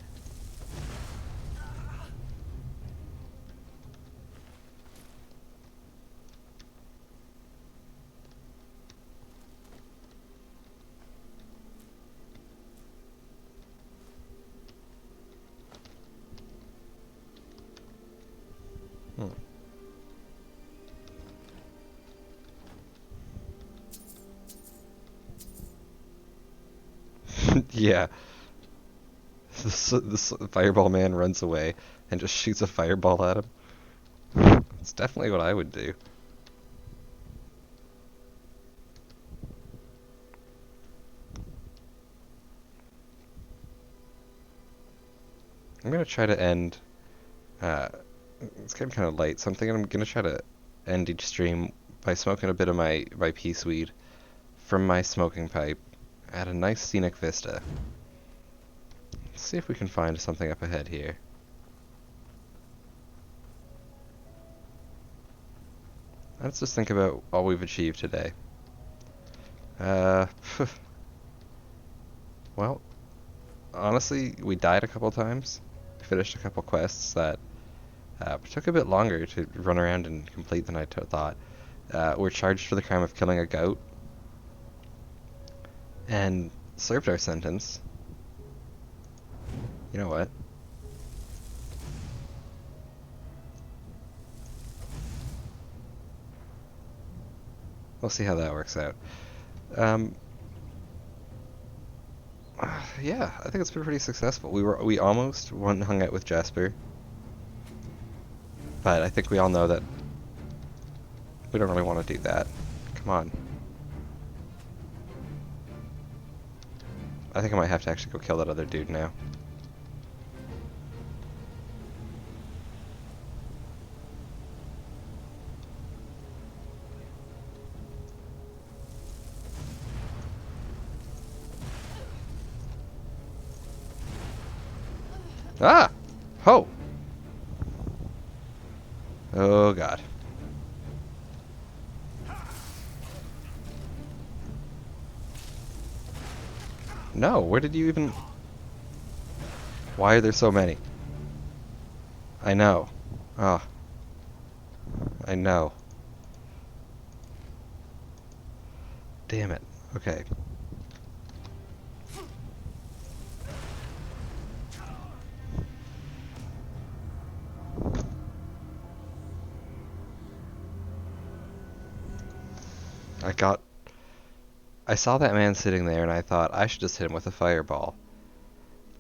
Yeah. The fireball man runs away and just shoots a fireball at him. It's definitely what I would do. I'm gonna try to end. It's getting kind of late, so I'm thinking I'm gonna try to end each stream by smoking a bit of my peace weed from my smoking pipe at a nice scenic vista. Let's see if we can find something up ahead here. Let's just think about all we've achieved today. Well, honestly, we died a couple times. We finished a couple quests that took a bit longer to run around and complete than I thought. We're charged for the crime of killing a goat and served our sentence. You know what? We'll see how that works out. Yeah, I think it's been pretty successful. We almost hung out with Jasper, but I think we all know that we don't really want to do that. Come on. I think I might have to actually go kill that other dude now. Ah! Ho! Oh god. No, where did you even... Why are there so many? I know. Ah. I know. Damn it. Okay. I saw that man sitting there and I thought I should just hit him with a fireball.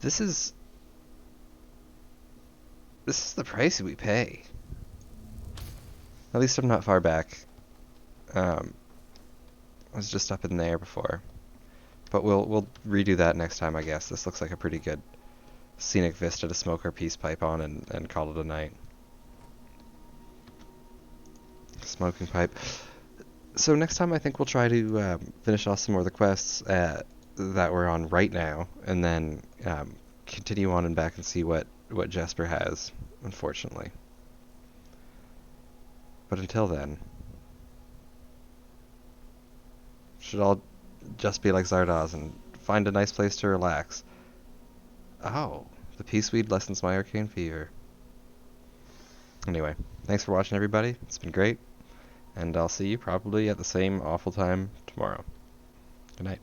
This is the price we pay. At least I'm not far back. I was just up in there before. But we'll redo that next time, I guess. This looks like a pretty good scenic vista to smoke our peace pipe on and call it a night. Smoking pipe. So next time I think we'll try to finish off some more of the quests that we're on right now, and then continue on and back and see what Jesper has, unfortunately. But until then, should all just be like Zardoz and find a nice place to relax. Oh, the peace weed lessens my arcane fever. Anyway, thanks for watching, everybody. It's been great. And I'll see you probably at the same awful time tomorrow. Good night.